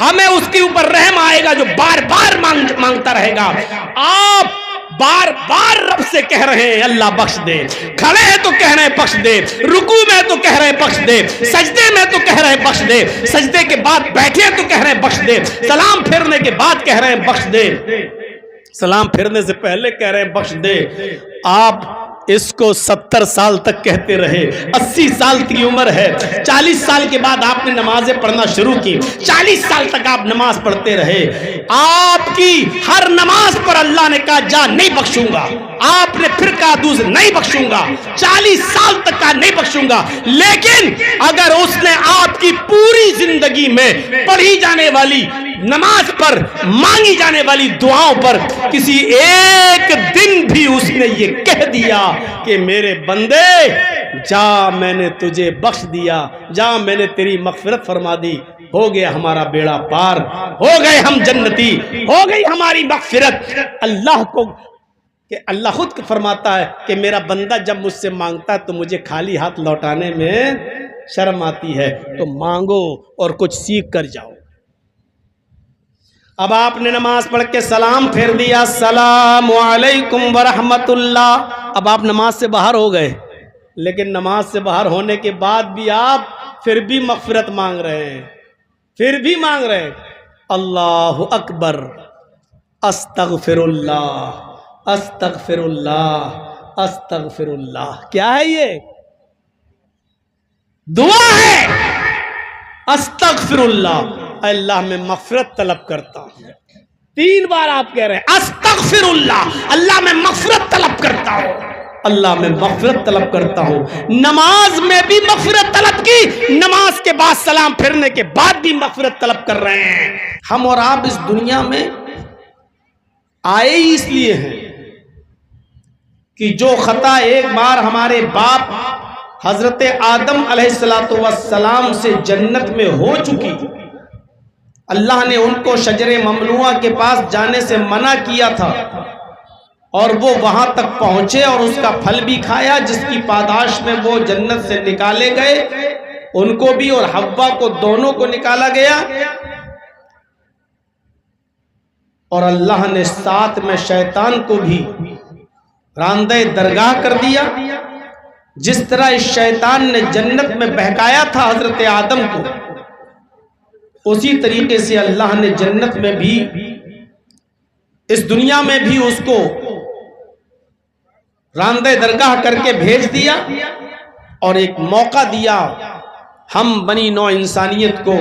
ہمیں اس کے اوپر رحم آئے گا جو بار بار مانگتا رہے گا۔ آپ بار بار رب سے کہہ رہے ہیں اللہ بخش دے، کھڑے ہیں تو کہہ رہے ہیں بخش دے، رکوع میں تو کہہ رہے ہیں بخش دے، سجدے میں تو کہہ رہے ہیں بخش دے، سجدے کے بعد بیٹھے ہیں تو کہہ رہے ہیں بخش دے، سلام پھیرنے کے بعد کہہ رہے ہیں بخش دے، سلام پھیرنے سے پہلے کہہ رہے ہیں بخش دے۔ آپ اس کو 70 سال تک کہتے رہے، 80 سال کی عمر ہے، 40 سال کے بعد آپ نے نمازیں پڑھنا شروع کی، 40 سال تک آپ نماز پڑھتے رہے، آپ کی ہر نماز پر اللہ نے کہا جا نہیں بخشوں گا، آپ نے پھر کہا دوسرے نہیں بخشوں گا، 40 سال تک کہا نہیں بخشوں گا، لیکن اگر اس نے آپ کی پوری زندگی میں پڑھی جانے والی نماز پر مانگی جانے والی دعاؤں پر کسی ایک دن بھی اس نے یہ کہہ دیا کہ میرے بندے جا میں نے تجھے بخش دیا، جا میں نے تیری مغفرت فرما دی، ہو گیا ہمارا بیڑا پار، ہو گئے ہم جنتی، ہو گئی ہماری مغفرت۔ اللہ کو کہ اللہ خود فرماتا ہے کہ میرا بندہ جب مجھ سے مانگتا ہے تو مجھے خالی ہاتھ لوٹانے میں شرم آتی ہے، تو مانگو اور کچھ سیکھ کر جاؤ۔ اب آپ نے نماز پڑھ کے سلام پھیر دیا، السلام علیکم ورحمت اللہ، اب آپ نماز سے باہر ہو گئے، لیکن نماز سے باہر ہونے کے بعد بھی آپ پھر بھی مغفرت مانگ رہے ہیں، پھر بھی مانگ رہے ہیں، اللہ اکبر، استغفر اللہ، استغفر اللہ، استغفر اللہ۔ کیا ہے یہ؟ دعا ہے، استغفر اللہ، اللہ میں مغفرت طلب کرتا ہوں۔ 3 بار آپ کہہ رہے ہیں استغفر اللہ، اللہ میں مغفرت طلب کرتا ہوں، اللہ میں مغفرت طلب کرتا ہوں۔ نماز میں بھی مغفرت طلب کی، نماز کے بعد سلام پھرنے کے بعد بھی مغفرت طلب کر رہے ہیں۔ ہم اور آپ اس دنیا میں آئے ہی اس لیے ہیں کہ جو خطا ایک بار ہمارے باپ حضرت آدم علیہ السلام سے جنت میں ہو چکی، اللہ نے ان کو شجر ممنوعہ کے پاس جانے سے منع کیا تھا، اور وہ وہاں تک پہنچے اور اس کا پھل بھی کھایا جس کی پاداش میں وہ جنت سے نکالے گئے، ان کو بھی اور حوا کو دونوں کو نکالا گیا، اور اللہ نے ساتھ میں شیطان کو بھی راندہ درگاہ کر دیا۔ جس طرح اس شیطان نے جنت میں بہکایا تھا حضرت آدم کو، اسی طریقے سے اللہ نے جنت میں بھی، اس دنیا میں بھی اس کو راندہ درگاہ کر کے بھیج دیا، اور ایک موقع دیا ہم بنی نوع انسانیت کو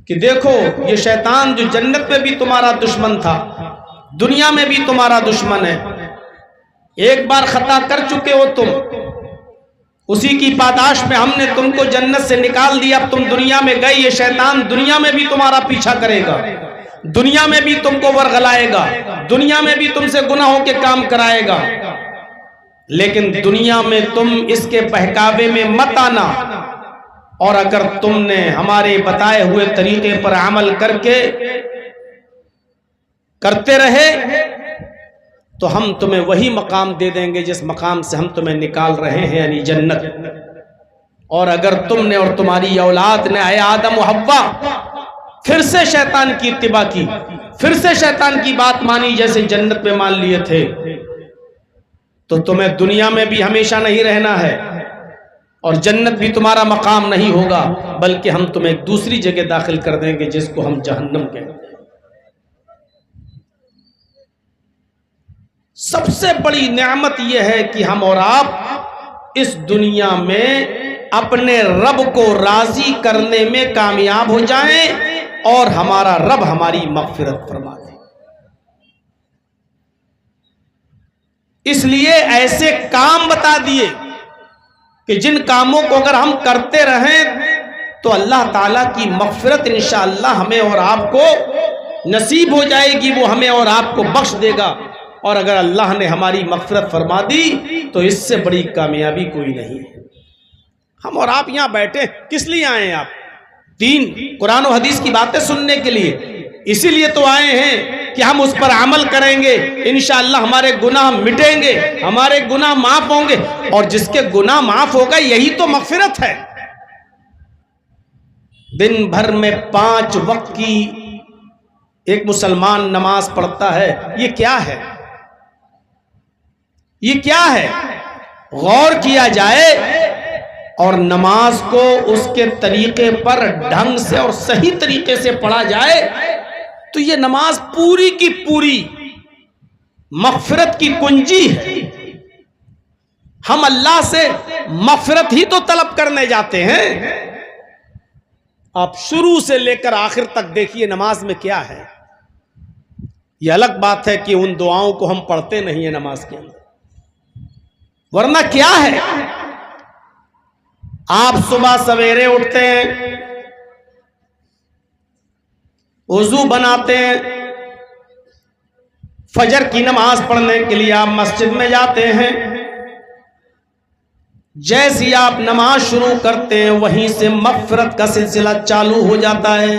کہ دیکھو یہ شیطان جو جنت میں بھی تمہارا دشمن تھا، دنیا میں بھی تمہارا دشمن ہے، ایک بار خطا کر چکے ہو تم، اسی کی پاداش میں ہم نے تم کو جنت سے نکال دیا، اب تم دنیا میں گئے، یہ شیطان دنیا میں بھی تمہارا پیچھا کرے گا، دنیا میں بھی تم کو ورغلائے گا، دنیا میں بھی تم سے گناہوں کے کام کرائے گا، لیکن دنیا میں تم اس کے بہکاوے میں مت آنا، اور اگر تم نے ہمارے بتائے ہوئے طریقے پر عمل کر کے کرتے رہے تو ہم تمہیں وہی مقام دے دیں گے جس مقام سے ہم تمہیں نکال رہے ہیں، یعنی جنت۔ اور اگر تم نے اور تمہاری اولاد نے اے آدم و حوا پھر سے شیطان کی اتباع کی، پھر سے شیطان کی بات مانی جیسے جنت میں مان لیے تھے، تو تمہیں دنیا میں بھی ہمیشہ نہیں رہنا ہے، اور جنت بھی تمہارا مقام نہیں ہوگا، بلکہ ہم تمہیں ایک دوسری جگہ داخل کر دیں گے جس کو ہم جہنم کہتے ہیں۔ سب سے بڑی نعمت یہ ہے کہ ہم اور آپ اس دنیا میں اپنے رب کو راضی کرنے میں کامیاب ہو جائیں، اور ہمارا رب ہماری مغفرت فرما دے۔ اس لیے ایسے کام بتا دیے کہ جن کاموں کو اگر ہم کرتے رہیں تو اللہ تعالیٰ کی مغفرت انشاءاللہ ہمیں اور آپ کو نصیب ہو جائے گی، وہ ہمیں اور آپ کو بخش دے گا، اور اگر اللہ نے ہماری مغفرت فرما دی تو اس سے بڑی کامیابی کوئی نہیں ہے۔ ہم اور آپ یہاں بیٹھے کس لیے آئے ہیں؟ آپ دین قرآن و حدیث کی باتیں سننے کے لیے، اسی لیے تو آئے ہیں کہ ہم اس پر عمل کریں گے، انشاءاللہ ہمارے گناہ مٹیں گے، ہمارے گناہ معاف ہوں گے، اور جس کے گناہ معاف ہوگا یہی تو مغفرت ہے۔ دن بھر میں 5 وقت کی ایک مسلمان نماز پڑھتا ہے، یہ کیا ہے؟ یہ کیا ہے؟ غور کیا جائے اور نماز کو اس کے طریقے پر ڈھنگ سے اور صحیح طریقے سے پڑھا جائے تو یہ نماز پوری کی پوری مغفرت کی کنجی ہے۔ ہم اللہ سے مغفرت ہی تو طلب کرنے جاتے ہیں۔ آپ شروع سے لے کر آخر تک دیکھیے نماز میں کیا ہے۔ یہ الگ بات ہے کہ ان دعاؤں کو ہم پڑھتے نہیں ہیں نماز کے اندر، ورنہ کیا ہے؟ آپ صبح سویرے اٹھتے ہیں، وضو بناتے ہیں، فجر کی نماز پڑھنے کے لیے آپ مسجد میں جاتے ہیں، جیسی آپ نماز شروع کرتے ہیں وہیں سے مغفرت کا سلسلہ چالو ہو جاتا ہے۔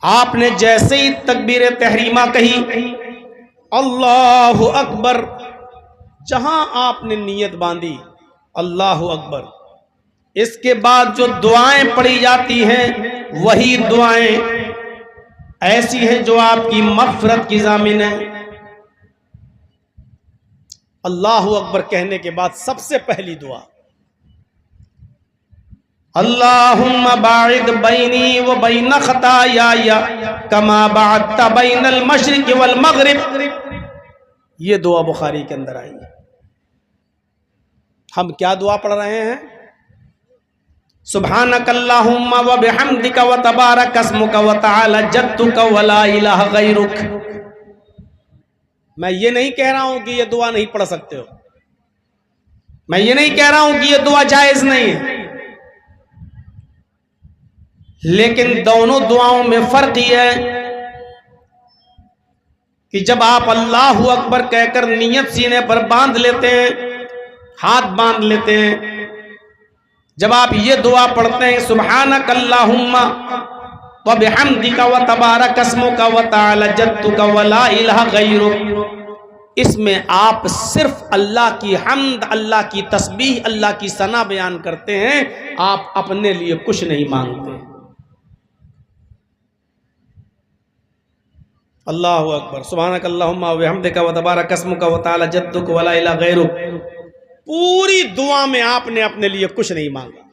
آپ نے جیسے ہی تکبیر تحریمہ کہی اللہ اکبر، جہاں آپ نے نیت باندھی اللہ اکبر، اس کے بعد جو دعائیں پڑھی جاتی ہیں وہی دعائیں ایسی ہیں جو آپ کی مغفرت کی ضامن ہے۔ اللہ اکبر کہنے کے بعد سب سے پہلی دعا اللہم باعد بینی و بین خطایای کما باعدت بین المشرق والمغرب، یہ دعا بخاری کے اندر آئی ہے۔ ہم کیا دعا پڑھ رہے ہیں؟ سبحانک اللہم و بحمدک و تبارک اسمک و تعالی جدک و لا الہ غیرک۔ میں یہ نہیں کہہ رہا ہوں کہ یہ دعا نہیں پڑھ سکتے ہو، میں یہ نہیں کہہ رہا ہوں کہ یہ دعا جائز نہیں ہے، لیکن دونوں دعاؤں میں فرق یہ ہے کہ جب آپ اللہ اکبر کہہ کر نیت سینے پر باندھ لیتے ہیں، ہاتھ باندھ لیتے ہیں، جب آپ یہ دعا پڑھتے ہیں سبحانک اللہم و بحمدک و تبارک اسمک و تعالی جدک و لا الہ غیرک، اس میں آپ صرف اللہ کی حمد، اللہ کی تسبیح، اللہ کی ثنا بیان کرتے ہیں، آپ اپنے لیے کچھ نہیں مانگتے۔ اللہ اکبر، سبحانک اللہم و بحمدک و تبارک اسمک و تعالی جدک و لا الہ غیرک، پوری دعا میں آپ نے اپنے لیے کچھ نہیں مانگا۔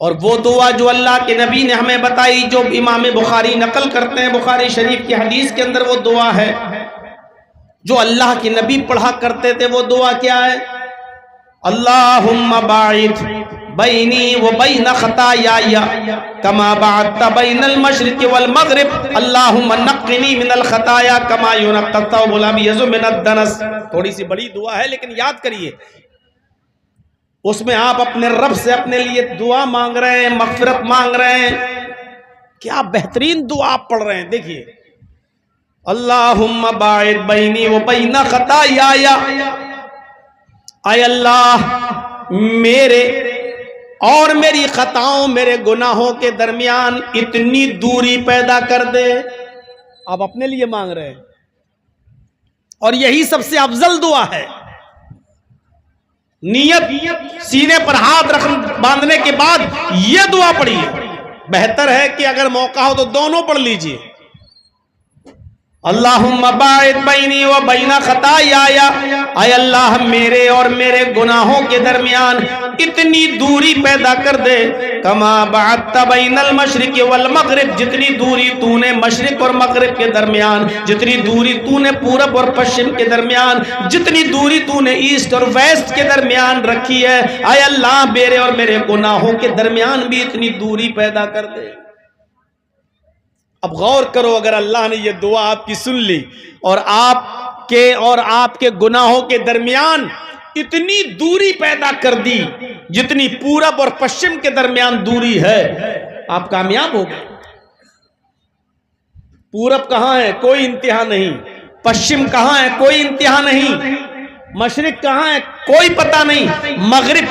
اور وہ دعا جو اللہ کے نبی نے ہمیں بتائی، جو امام بخاری نقل کرتے ہیں بخاری شریف کی حدیث کے اندر، وہ دعا ہے جو اللہ کے نبی پڑھا کرتے تھے۔ وہ دعا کیا ہے؟ اللہم باعد بینی و بین خطایای کما باعدت بین المشرق والمغرب اللہم نقنی من الخطایا کما ینقی الثوب الابیض من الدنس۔ تھوڑی سی بڑی دعا ہے لیکن یاد کریے، اس میں آپ اپنے رب سے اپنے لیے دعا مانگ رہے ہیں، مغفرت مانگ رہے ہیں۔ کیا بہترین دعا آپ پڑھ رہے ہیں، دیکھیے اللہم باعد بینی و بین خطایای، اے اللہ میرے اور میری خطاؤں، میرے گناہوں کے درمیان اتنی دوری پیدا کر دے۔ آپ اپنے لیے مانگ رہے ہیں، اور یہی سب سے افضل دعا ہے۔ نیت سینے پر ہاتھ باندھنے کے بعد یہ دعا پڑھیے، بہتر ہے کہ اگر موقع ہو تو دونوں پڑھ لیجئے۔ اللہم باعد بینی و بین خطایای، اے اللہ میرے اور میرے گناہوں کے درمیان اتنی دوری پیدا کر دے، کما بعدت بین المشرق والمغرب، جتنی دوری تو نے مشرق اور مغرب کے درمیان، جتنی دوری تو نے پورب اور پشچم کے درمیان، جتنی دوری تو نے ایسٹ اور ویسٹ کے درمیان رکھی ہے، اے اللہ میرے اور میرے گناہوں کے درمیان بھی اتنی دوری پیدا کر دے۔ اب غور کرو، اگر اللہ نے یہ دعا آپ کی سن لی اور آپ کے گناہوں کے درمیان اتنی دوری پیدا کر دی جتنی پورب اور پشچم کے درمیان دوری ہے، آپ کامیاب ہو گئے۔ پورب کہاں ہے؟ کوئی انتہا نہیں۔ پشچم کہاں ہے؟ کوئی انتہا نہیں۔ مشرق کہاں ہے؟ کوئی پتہ نہیں۔ مغرب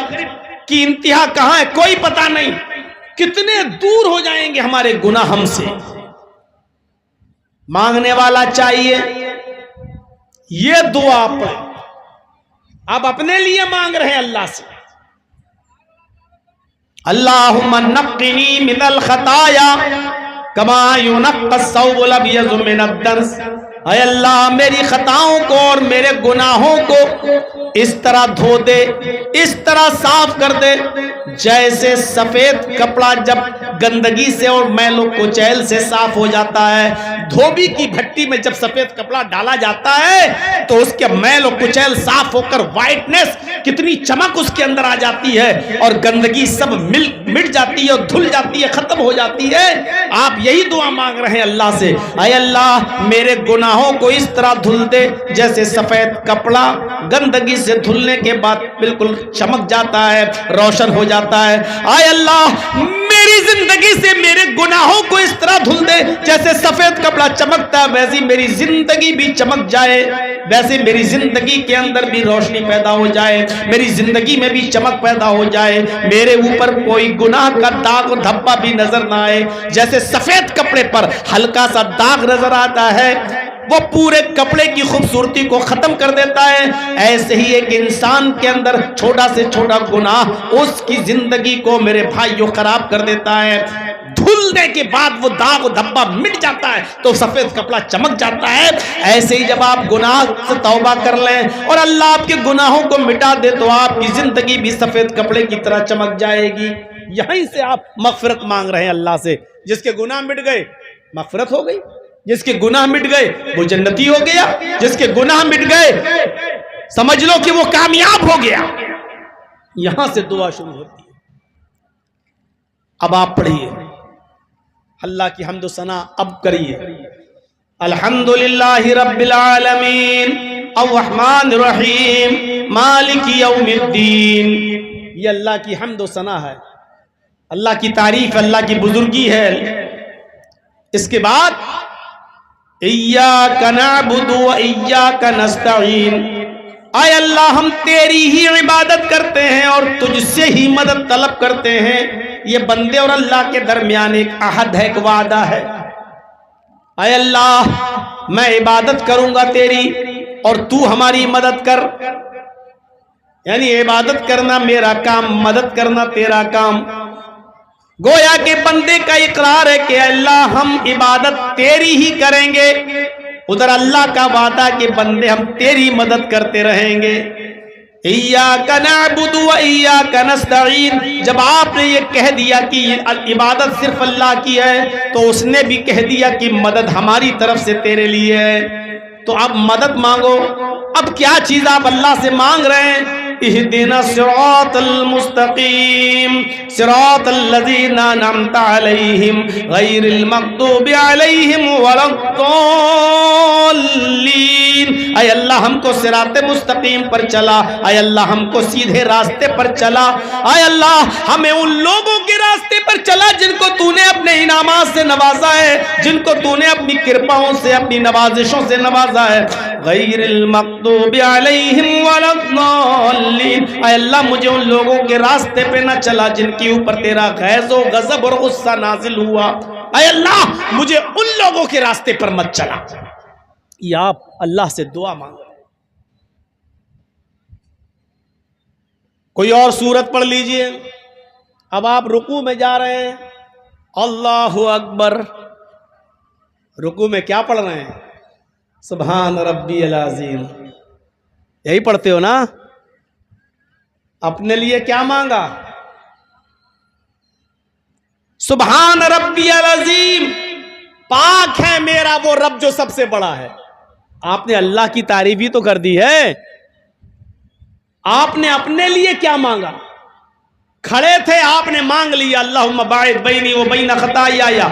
کی انتہا کہاں ہے؟ کوئی پتہ نہیں۔ کتنے دور ہو جائیں گے ہمارے گناہ ہم سے۔ مانگنے والا چاہیے یہ دعا پڑھیں۔ آپ اپنے لیے مانگ رہے ہیں اللہ سے، اللہم نقنی من الخطایا کما ینقی الثوب الابیض من الدنس، اے اللہ میری خطاؤں کو اور میرے گناہوں کو اس طرح دھو دے، اس طرح صاف کر دے جیسے سفید کپڑا جب گندگی سے اور میل و کچیل سے صاف ہو جاتا ہے، دھوبی کی بھٹی میں جب سفید کپڑا ڈالا جاتا ہے تو اس کے میل و کچیل صاف ہو کر وائٹنس، کتنی چمک اس کے اندر آ جاتی ہے اور گندگی سب مٹ جاتی ہے اور دھل جاتی ہے، ختم ہو جاتی ہے۔ آپ یہی دعا مانگ رہے ہیں اللہ سے، اے اللہ میرے گناہوں کو اس طرح دھل دے جیسے سفید کپڑا گندگی سے دھلنے کے بعد بالکل چمک جاتا ہے، روشن ہو جاتا ہے۔ اے اللہ میری زندگی سے میرے گناہوں کو اس طرح دھل دے جیسے سفید کپڑا چمکتا ہے، ویسی میری زندگی بھی چمک جائے، ویسے میری زندگی کے اندر بھی روشنی پیدا ہو جائے، میری زندگی میں بھی چمک پیدا ہو جائے، میرے اوپر کوئی گناہ کا داغ و دھبا بھی نظر نہ آئے۔ جیسے سفید کپڑے پر ہلکا سا داغ نظر آتا ہے وہ پورے کپڑے کی خوبصورتی کو ختم کر دیتا ہے، ایسے ہی ایک انسان کے اندر چھوٹا سے چھوٹا گناہ اس کی زندگی کو میرے بھائیوں خراب کر دیتا ہے۔ دھلنے کے بعد وہ داغ و دھبا مٹ جاتا ہے تو سفید کپڑا چمک جاتا ہے۔ ایسے ہی جب آپ گناہ سے توبہ کر لیں اور اللہ آپ کے گناہوں کو مٹا دے تو آپ کی زندگی بھی سفید کپڑے کی طرح چمک جائے گی۔ یہیں سے آپ مغفرت مانگ رہے ہیں اللہ سے۔ جس کے گناہ مٹ گئے مغفرت ہو گئی، جس کے گناہ مٹ گئے وہ جنتی ہو گیا، جس کے گناہ مٹ گئے سمجھ لو کہ وہ کامیاب ہو گیا۔ یہاں سے دعا شروع ہوتی ہے۔ اب آپ پڑھیے، اللہ کی حمد و ثنا اب کریے۔ الحمدللہ رب العالمین الرحمن الرحیم مالک یوم الدین۔ یہ اللہ کی حمد و ثنا ہے، اللہ کی تعریف، اللہ کی بزرگی ہے۔ اس کے بعد ایاک نعبد و ایاک نستعین، اے اللہ ہم تیری ہی عبادت کرتے ہیں اور تجھ سے ہی مدد طلب کرتے ہیں۔ یہ بندے اور اللہ کے درمیان ایک عہد ہے، ایک وعدہ ہے۔ اے اللہ میں عبادت کروں گا تیری اور تو ہماری مدد کر، یعنی عبادت کرنا میرا کام، مدد کرنا تیرا کام۔ گویا کہ بندے کا اقرار ہے کہ اللہ ہم عبادت تیری ہی کریں گے، ادھر اللہ کا وعدہ کہ بندے ہم تیری مدد کرتے رہیں گے۔ ایاک نعبد و ایاک نستعین، جب آپ نے یہ کہہ دیا کہ عبادت صرف اللہ کی ہے تو اس نے بھی کہہ دیا کہ مدد ہماری طرف سے تیرے لیے ہے، تو اب مدد مانگو۔ اب کیا چیز آپ اللہ سے مانگ رہے ہیں؟ اہدنا الصراط المستقیم صراط الذین انعمت علیہم غیر المغضوب علیہم ولا الضالین۔ اے اللہ ہم کو صراط مستقیم پر چلا، اے اللہ ہم کو سیدھے راستے پر چلا، اے اللہ ہمیں ان لوگوں کے راستے پر چلا جن کو تو نے اپنے انعامات سے نوازا ہے، جن کو تو نے اپنی کرپاؤں سے، اپنی نوازشوں سے نوازا ہے۔ غیر المغضوب علیہم ولا الضالین، اے اللہ مجھے ان لوگوں کے راستے پہ نہ چلا جن کے اوپر تیرا غیظ و غضب اور غصہ نازل ہوا، اے اللہ مجھے ان لوگوں کے راستے پر مت چلا۔ یہ آپ اللہ سے دعا مانگ رہے ہیں۔ کوئی اور سورت پڑھ لیجئے۔ اب آپ رکوع میں جا رہے ہیں، اللہ اکبر۔ رکوع میں کیا پڑھ رہے ہیں؟ سبحان ربی العظیم، یہی پڑھتے ہو نا؟ اپنے لیے کیا مانگا؟ سبحان ربی العظیم، پاک ہے میرا وہ رب جو سب سے بڑا ہے۔ آپ نے اللہ کی تعریف ہی تو کر دی ہے۔ آپ نے اپنے لیے کیا مانگا؟ کھڑے تھے آپ نے مانگ لیا، اللہم باعد بینی و بین خطایا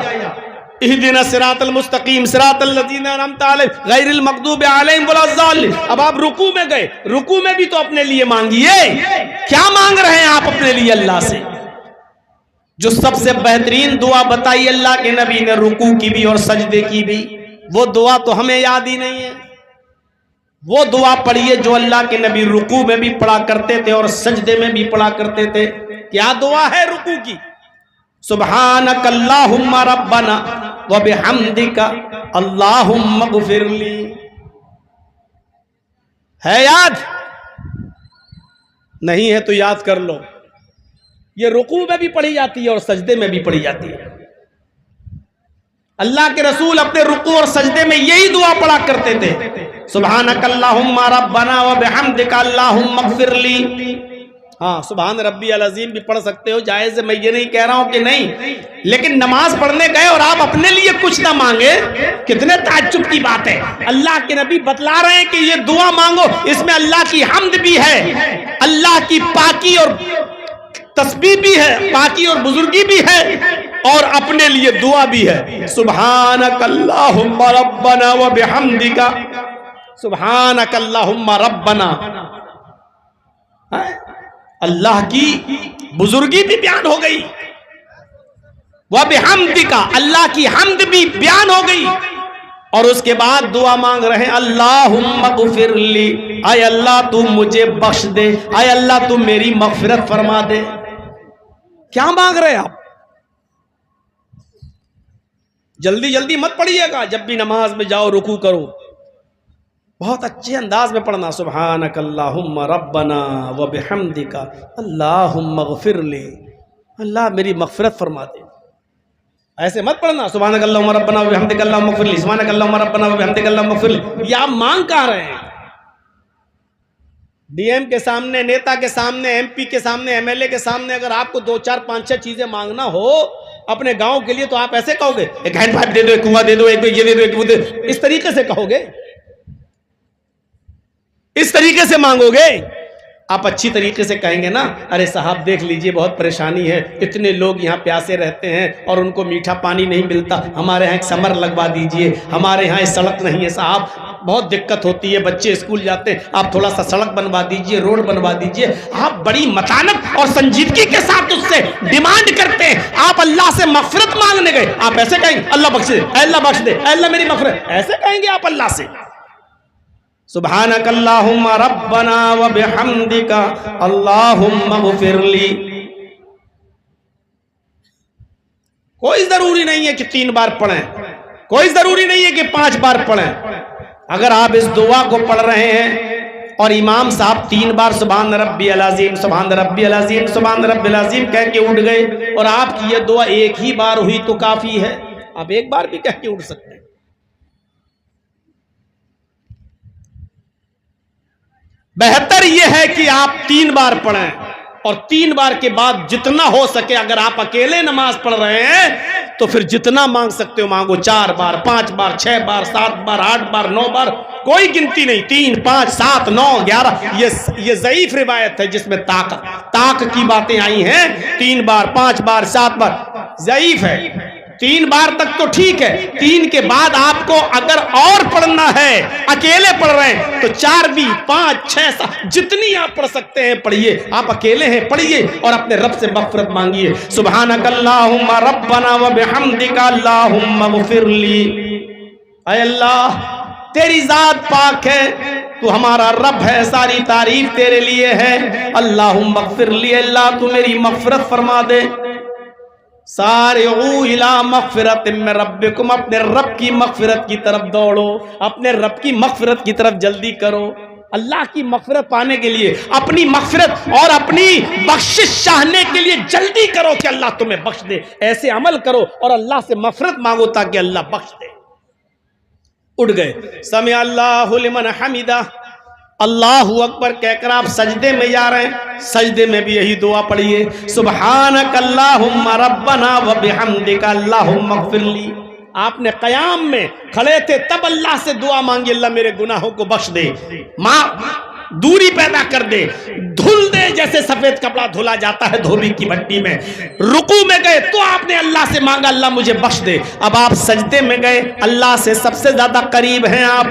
اہدنا الصراط المستقیم صراط الذین انعمت علیہم غیر المغضوب علیہم ولا الضالین۔ اب آپ رکوع میں گئے، رکوع میں بھی تو اپنے لیے مانگیے۔ کیا مانگ رہے ہیں آپ اپنے لیے اللہ سے؟ جو سب سے بہترین دعا بتائی اللہ کے نبی نے رکوع کی بھی اور سجدے کی بھی، وہ دعا تو ہمیں یاد ہی نہیں ہے۔ وہ دعا پڑھیے جو اللہ کے نبی رکوع میں بھی پڑھا کرتے تھے اور سجدے میں بھی پڑھا کرتے تھے۔ کیا دعا ہے رکوع کی؟ سبحانک اللہم ربنا وبحمدک اللہم اغفر لی۔ ہے یاد؟ نہیں ہے تو یاد کر لو۔ یہ رکوع میں بھی پڑھی جاتی ہے اور سجدے میں بھی پڑھی جاتی ہے۔ اللہ کے رسول اپنے رکوع اور سجدے میں یہی دعا پڑھا کرتے تھے، سبحانک اللہم ربنا وبحمدک اللہم اغفر لی۔ ہاں سبحان ربی العظیم بھی پڑھ سکتے ہو، جائز ہے، میں یہ نہیں کہہ رہا ہوں کہ نہیں، لیکن نماز پڑھنے گئے اور آپ اپنے لیے کچھ نہ مانگے، کتنے تعجب کی بات ہے۔ اللہ کے نبی بتلا رہے ہیں کہ یہ دعا مانگو، اس میں اللہ کی حمد بھی ہے، اللہ کی پاکی اور تسبیح بھی ہے، پاکی اور بزرگی بھی ہے، اور اپنے لیے دعا بھی ہے۔ سبحانک اللہم ربنا و بحمدک، سبحانک اللہم ربنا، اللہ کی بزرگی بھی بیان ہو گئی، وَبِحَمْدِكَ، اللہ کی حمد بھی بیان ہو گئی، اور اس کے بعد دعا مانگ رہے ہیں اللہم اغفر لی، اے اللہ تو مجھے بخش دے، اے اللہ تو میری مغفرت فرما دے۔ کیا مانگ رہے ہیں آپ؟ جلدی جلدی مت پڑھیے گا، جب بھی نماز میں جاؤ رکوع کرو بہت اچھے انداز میں پڑھنا، سبحانک اللہم ربنا وبحمدک اللہم اغفر لی، اللہ میری مغفرت فرما دے۔ ایسے مت پڑھنا سبحانک اللہم ربنا وبحمدک اللہم اغفر لی، سبحانک اللہم ربنا وبحمدک اللہم اغفر لی، یہ آپ مانگ کہاں رہے ہیں؟ ڈی ایم کے سامنے، نیتا کے سامنے، ایم پی کے سامنے، ایم ایل اے کے سامنے اگر آپ کو 2 4 5 6 چیزیں مانگنا ہو اپنے گاؤں کے لیے تو آپ ایسے کہو گے، ایک ہینڈ پائپ دے دو، ایک کنواں دے دو، ایک یہ دے دو، ایک وہ دے دو، اس طریقے سے کہو گے؟ اس طریقے سے مانگو گے؟ آپ اچھی طریقے سے کہیں گے نا، ارے صاحب دیکھ لیجئے بہت پریشانی ہے، اتنے لوگ یہاں پیاسے رہتے ہیں اور ان کو میٹھا پانی نہیں ملتا، ہمارے ہاں ایک سمر لگوا دیجئے، ہمارے ہاں سڑک نہیں ہے صاحب، بہت دقت ہوتی ہے، بچے اسکول جاتے ہیں، آپ تھوڑا سا سڑک بنوا دیجئے، روڈ بنوا دیجئے۔ آپ بڑی متانت اور سنجیدگی کے ساتھ اس سے ڈیمانڈ کرتے ہیں، آپ اللہ سے مغفرت مانگنے گئے، آپ ایسے کہیں گے اللہ بخش دے، اے اللہ بخش دے، اے اللہ میری مغفرت، ایسے کہیں گے آپ اللہ سے؟ سبحانک اللہم ربنا وبحمدک اللہم اغفر لی۔ کوئی ضروری نہیں ہے کہ 3 بار پڑھیں، کوئی ضروری نہیں ہے کہ 5 بار پڑھیں۔ اگر آپ اس دعا کو پڑھ رہے ہیں اور امام صاحب 3 بار سبحان ربی العظیم، سبحان ربی العظیم، سبحان ربی العظیم کہہ کے اٹھ گئے اور آپ کی یہ دعا ایک ہی بار ہوئی تو کافی ہے، آپ ایک بار بھی کہہ کے اٹھ سکتے ہیں۔ بہتر یہ ہے کہ آپ 3 بار پڑھیں، اور 3 بار کے بعد جتنا ہو سکے، اگر آپ اکیلے نماز پڑھ رہے ہیں تو پھر جتنا مانگ سکتے ہو مانگو، 4 بار، 5 بار، 6 بار، 7 بار، 8 بار، 9 بار، کوئی گنتی نہیں، 3 5 7 9 11، یہ ضعیف روایت ہے جس میں طاق کی باتیں آئی ہیں، 3 بار، 5 بار، 7 بار ضعیف ہے۔ 3 بار تک تو ٹھیک ہے، 3 کے بعد آپ کو اگر اور پڑھنا ہے، اکیلے پڑھ رہے ہیں تو 4 بھی، 5 6 7 جتنی آپ پڑھ سکتے ہیں پڑھیے، آپ اکیلے ہیں پڑھیے اور اپنے رب سے مغفرت مانگیے۔ سبحانک اللہم ربنا وبحمدک اللہم اغفر لی، اے اللہ تیری ذات پاک ہے، تو ہمارا رب ہے، ساری تعریف تیرے لیے ہے، اللہم اغفر لی، اللہ تو میری مغفرت فرما دے۔ سارعوا الی مغفرت من ربکم، اپنے رب کی مغفرت کی طرف دوڑو، اپنے رب کی مغفرت کی طرف جلدی کرو۔ اللہ کی مغفرت پانے کے لیے، اپنی مغفرت اور اپنی بخشش چاہنے کے لیے جلدی کرو کہ اللہ تمہیں بخش دے، ایسے عمل کرو اور اللہ سے مغفرت مانگو تاکہ اللہ بخش دے۔ اٹھ گئے، سمع اللہ لمن حمدہ، اللہ اکبر کہہ کر آپ سجدے میں جا رہے ہیں، سجدے میں بھی یہی دعا پڑھیے، سبحانک اللہم ربنا وبحمدک اللہم اغفر لی۔ آپ نے قیام میں کھڑے تھے تب اللہ سے دعا مانگی، اللہ میرے گناہوں کو بخش دے، دوری پیدا کر دے، دھل دے جیسے سفید کپڑا دھلا جاتا ہے دھوبی کی بھٹی میں۔ رکوع میں گئے تو آپ نے اللہ سے مانگا اللہ مجھے بخش دے۔ اب آپ سجدے میں گئے، اللہ سے سب سے زیادہ قریب ہیں آپ،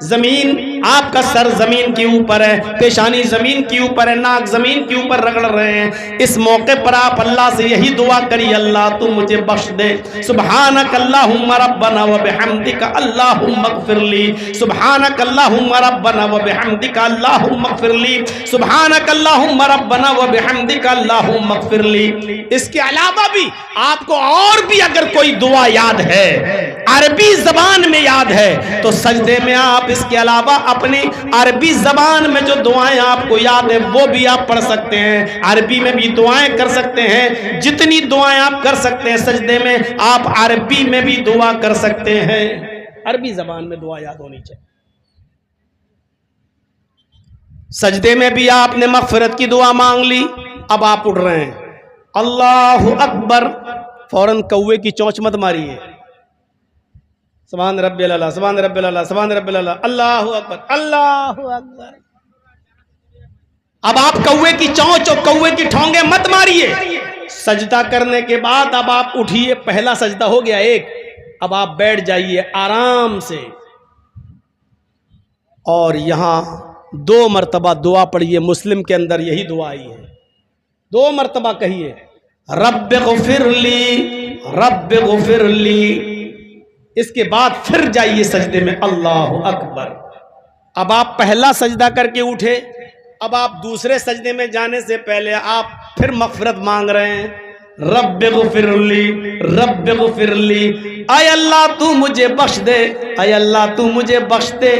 زمین آپ کا سر زمین کے اوپر ہے، پیشانی زمین کے اوپر ہے، ناک زمین کے اوپر رگڑ رہے ہیں، اس موقع پر آپ اللہ سے یہی دعا کری اللہ تو مجھے بخش دے۔ سبحانک اللہم ربنا وبحمدک اللہم اغفر لی، سبحانک اللہم ربنا وبحمدک اللہم اغفر لی، سبحانک اللہم ربنا وبحمدک اللہم اغفر لی۔ اس کے علاوہ بھی آپ کو اور بھی اگر کوئی دعا یاد ہے، عربی زبان میں یاد ہے تو سجدے میں آپ اس کے علاوہ اپنی عربی زبان میں جو دعائیں آپ کو یاد ہیں وہ بھی آپ پڑھ سکتے ہیں، عربی میں بھی دعائیں کر سکتے ہیں، جتنی دعائیں آپ کر سکتے ہیں سجدے میں آپ عربی میں بھی دعا کر سکتے ہیں، عربی زبان میں دعا یاد ہونی چاہیے۔ سجدے میں بھی آپ نے مغفرت کی دعا مانگ لی. اب آپ اٹھ رہے ہیں, اللہ اکبر, فوراً کوے کی چونچ مت ماریے. سبحان ربی اللہ, سبحان ربی اللہ, سبحان ربی اللہ, اللہ اکبر, اللہ اکبر. اب آپ کوے کی چونچ اور کوے کی ٹھونگے مت ماریے. سجدہ کرنے کے بعد اب آپ اٹھیے, پہلا سجدہ ہو گیا ایک, اب آپ بیٹھ جائیے آرام سے, اور یہاں 2 مرتبہ دعا پڑھیے. مسلم کے اندر یہی دعا آئی ہے, 2 مرتبہ کہیے, رب اغفر لی, رب اغفر لی. اس کے بعد پھر جائیے سجدے میں, اللہ اکبر. اب آپ پہلا سجدہ کر کے اٹھے, اب آپ دوسرے سجدے میں جانے سے پہلے آپ پھر مغفرت مانگ رہے ہیں, رب اغفر لی, رب اغفر لی. اے اللہ تو مجھے بخش دے, اے اللہ تو مجھے بخش دے.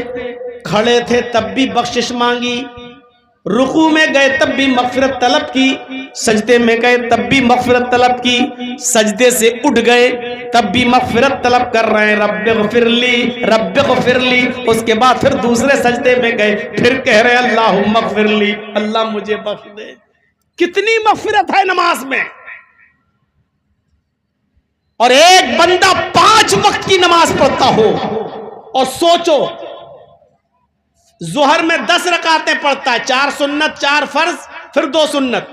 کھڑے تھے تب بھی بخشش مانگی, رکوع میں گئے تب بھی مغفرت طلب کی, سجدے میں گئے تب بھی مغفرت طلب کی, سجدے سے اٹھ گئے تب بھی مغفرت طلب کر رہے ہیں, رب اغفر لی, رب اغفر لی. اس کے بعد پھر دوسرے سجدے میں گئے, پھر کہہ رہے ہیں اللہم اغفر لی, اللہ مجھے بخش دے. کتنی مغفرت ہے نماز میں. اور ایک بندہ 5 وقت کی نماز پڑھتا ہو, اور سوچو ظہر میں 10 رکعتیں پڑھتا ہے, 4 سنت 4 فرض پھر 2 سنت.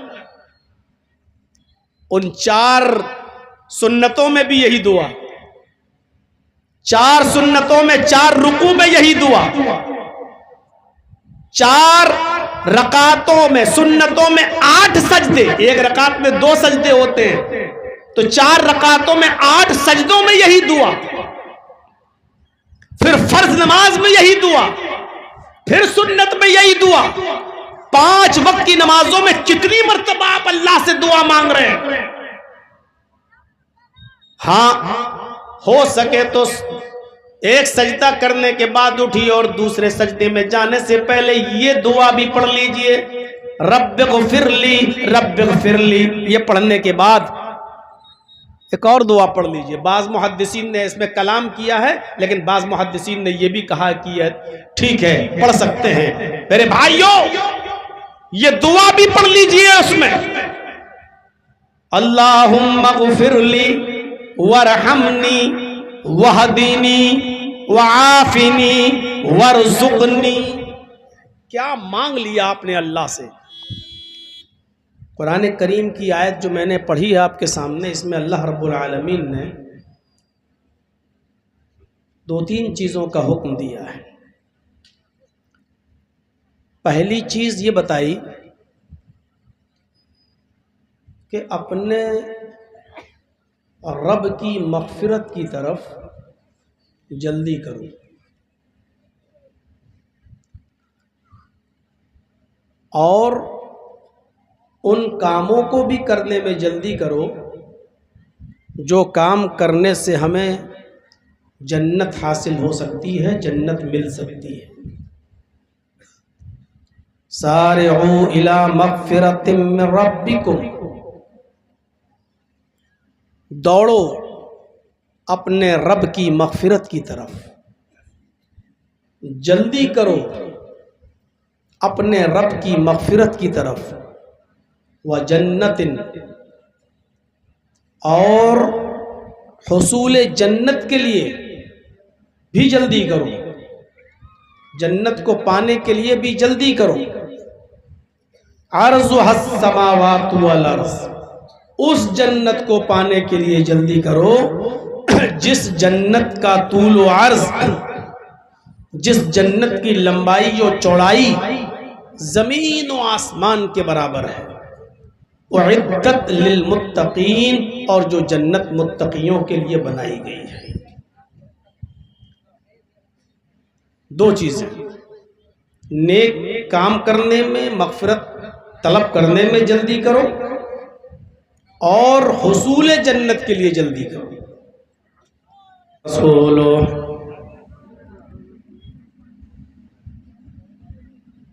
ان 4 سنتوں میں بھی یہی دعا, 4 سنتوں میں 4 رکوع میں یہی دعا, 4 رکعتوں میں سنتوں میں 8 سجدے, ایک رکعت میں 2 سجدے ہوتے ہیں, تو 4 رکعتوں میں 8 سجدوں میں یہی دعا, پھر فرض نماز میں یہی دعا, پھر سنت میں یہی دعا. 5 وقت کی نمازوں میں کتنی مرتبہ آپ اللہ سے دعا مانگ رہے ہیں. ہاں ہو سکے تو ایک سجدہ کرنے کے بعد اٹھی اور دوسرے سجدے میں جانے سے پہلے یہ دعا بھی پڑھ لیجئے, رب اغفر لی, رب اغفر لی. یہ پڑھنے کے بعد ایک اور دعا پڑھ لیجئے. بعض محدثین نے اس میں کلام کیا ہے, لیکن بعض محدثین نے یہ بھی کہا کہ یہ ٹھیک ہے پڑھ سکتے ہیں. میرے بھائیوں یہ دعا بھی پڑھ لیجئے اس میں, اللہم اغفر لی ورحمنی وہدینی وعافنی ورزقنی. کیا مانگ لیا آپ نے اللہ سے. قرآن کریم کی آیت جو میں نے پڑھی ہے آپ کے سامنے, اس میں اللہ رب العالمین نے 2-3 چیزوں کا حکم دیا ہے. پہلی چیز یہ بتائی کہ اپنے رب کی مغفرت کی طرف جلدی کرو. اور ان کاموں کو بھی کرنے میں جلدی کرو جو کام کرنے سے ہمیں جنت حاصل ہو سکتی ہے, جنت مل سکتی ہے. سارعوا الی مغفرۃ من ربکم, دوڑو اپنے رب کی مغفرت کی طرف, جلدی کرو اپنے رب کی مغفرت کی طرف. وجنت, اور حصول جنت کے لیے بھی جلدی کرو, جنت کو پانے کے لیے بھی جلدی کرو. عرضها السماوات والارض, اس جنت کو پانے کے لیے جلدی کرو جس جنت کا طول و عرض, جس جنت کی لمبائی و چوڑائی زمین و آسمان کے برابر ہے. اعدت للمتقین, اور جو جنت متقیوں کے لیے بنائی گئی ہے. 2 چیزیں, نیک کام کرنے میں, مغفرت طلب کرنے میں جلدی کرو, اور حصول جنت کے لیے جلدی کرو. رسولو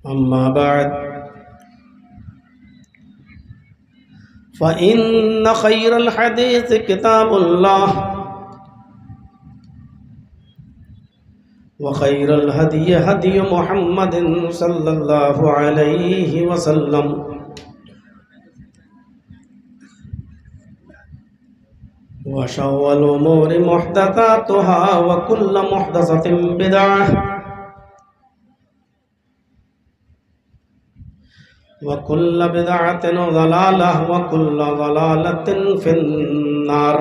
اما بعد فإن خير الحديث كتاب الله وخير الهدي هدي محمد صلى الله عليه وسلم وشر الأمور محدثاتها وكل محدثة بدعة وكل بدعة ضلالة وكل ضلالة في النار.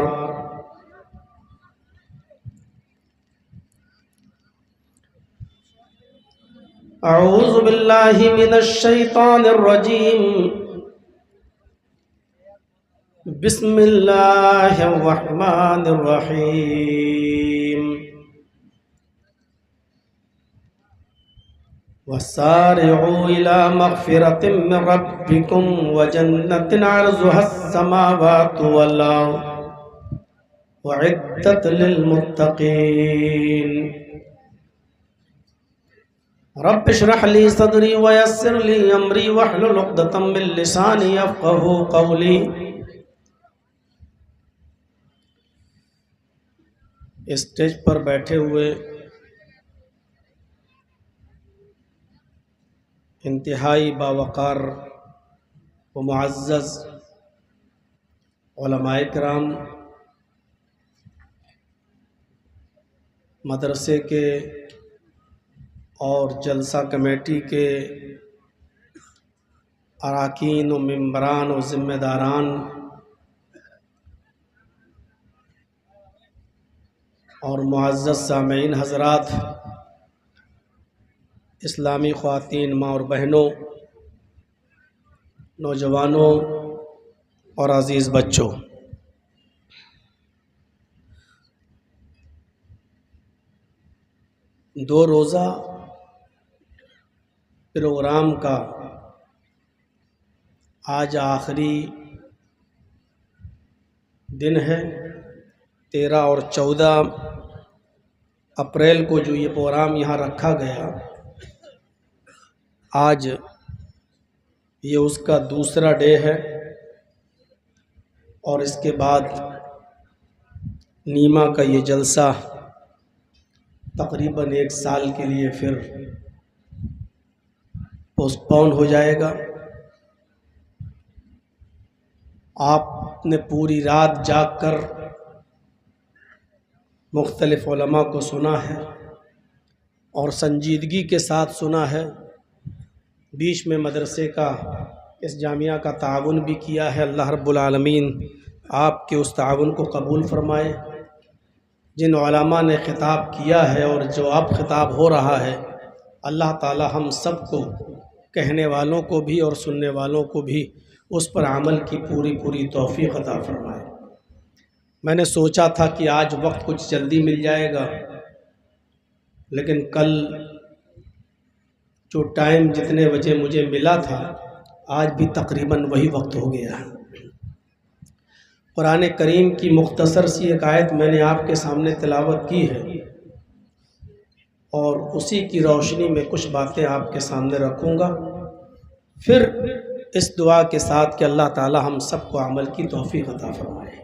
أعوذ بالله من الشيطان الرجيم. بسم الله الرحمن الرحيم. وسارعوا إلى مغفرة من ربكم وجنة عرضها السماوات والأرض أعدت للمتقين. رب اشرح لي صدري ويسر لي أمري واحلل عقدة من لساني يفقهوا قولي. اسٹیج پر بیٹھے ہوئے انتہائی باوقار و معزز علماء کرام، مدرسے کے اور جلسہ کمیٹی کے اراکین و ممبران و ذمہ داران اور معزز سامعین حضرات، اسلامی خواتین، ماں اور بہنوں، نوجوانوں اور عزیز بچوں، دو روزہ پروگرام کا آج آخری دن ہے. 13 اور 14 اپریل کو جو یہ پروگرام یہاں رکھا گیا، آج یہ اس کا دوسرا ڈے ہے، اور اس کے بعد نیما کا یہ جلسہ تقریباً 1 سال کے لیے پھر پوسٹ پون ہو جائے گا. آپ نے پوری رات جاگ کر مختلف علماء کو سنا ہے اور سنجیدگی کے ساتھ سنا ہے. بیچ میں مدرسے کا، اس جامعہ کا تعاون بھی کیا ہے. اللہ رب العالمین آپ کے اس تعاون کو قبول فرمائے. جن علماء نے خطاب کیا ہے اور جو اب خطاب ہو رہا ہے، اللہ تعالی ہم سب کو، کہنے والوں کو بھی اور سننے والوں کو بھی، اس پر عمل کی پوری توفیق عطا فرمائے. میں نے سوچا تھا کہ آج وقت کچھ جلدی مل جائے گا، لیکن کل جو ٹائم جتنے بجے مجھے ملا تھا، آج بھی تقریباً وہی وقت ہو گیا ہے. قرآن کریم کی مختصر سی ایک آیت میں نے آپ کے سامنے تلاوت کی ہے، اور اسی کی روشنی میں کچھ باتیں آپ کے سامنے رکھوں گا، پھر اس دعا کے ساتھ کہ اللہ تعالی ہم سب کو عمل کی توفیق عطا فرمائے.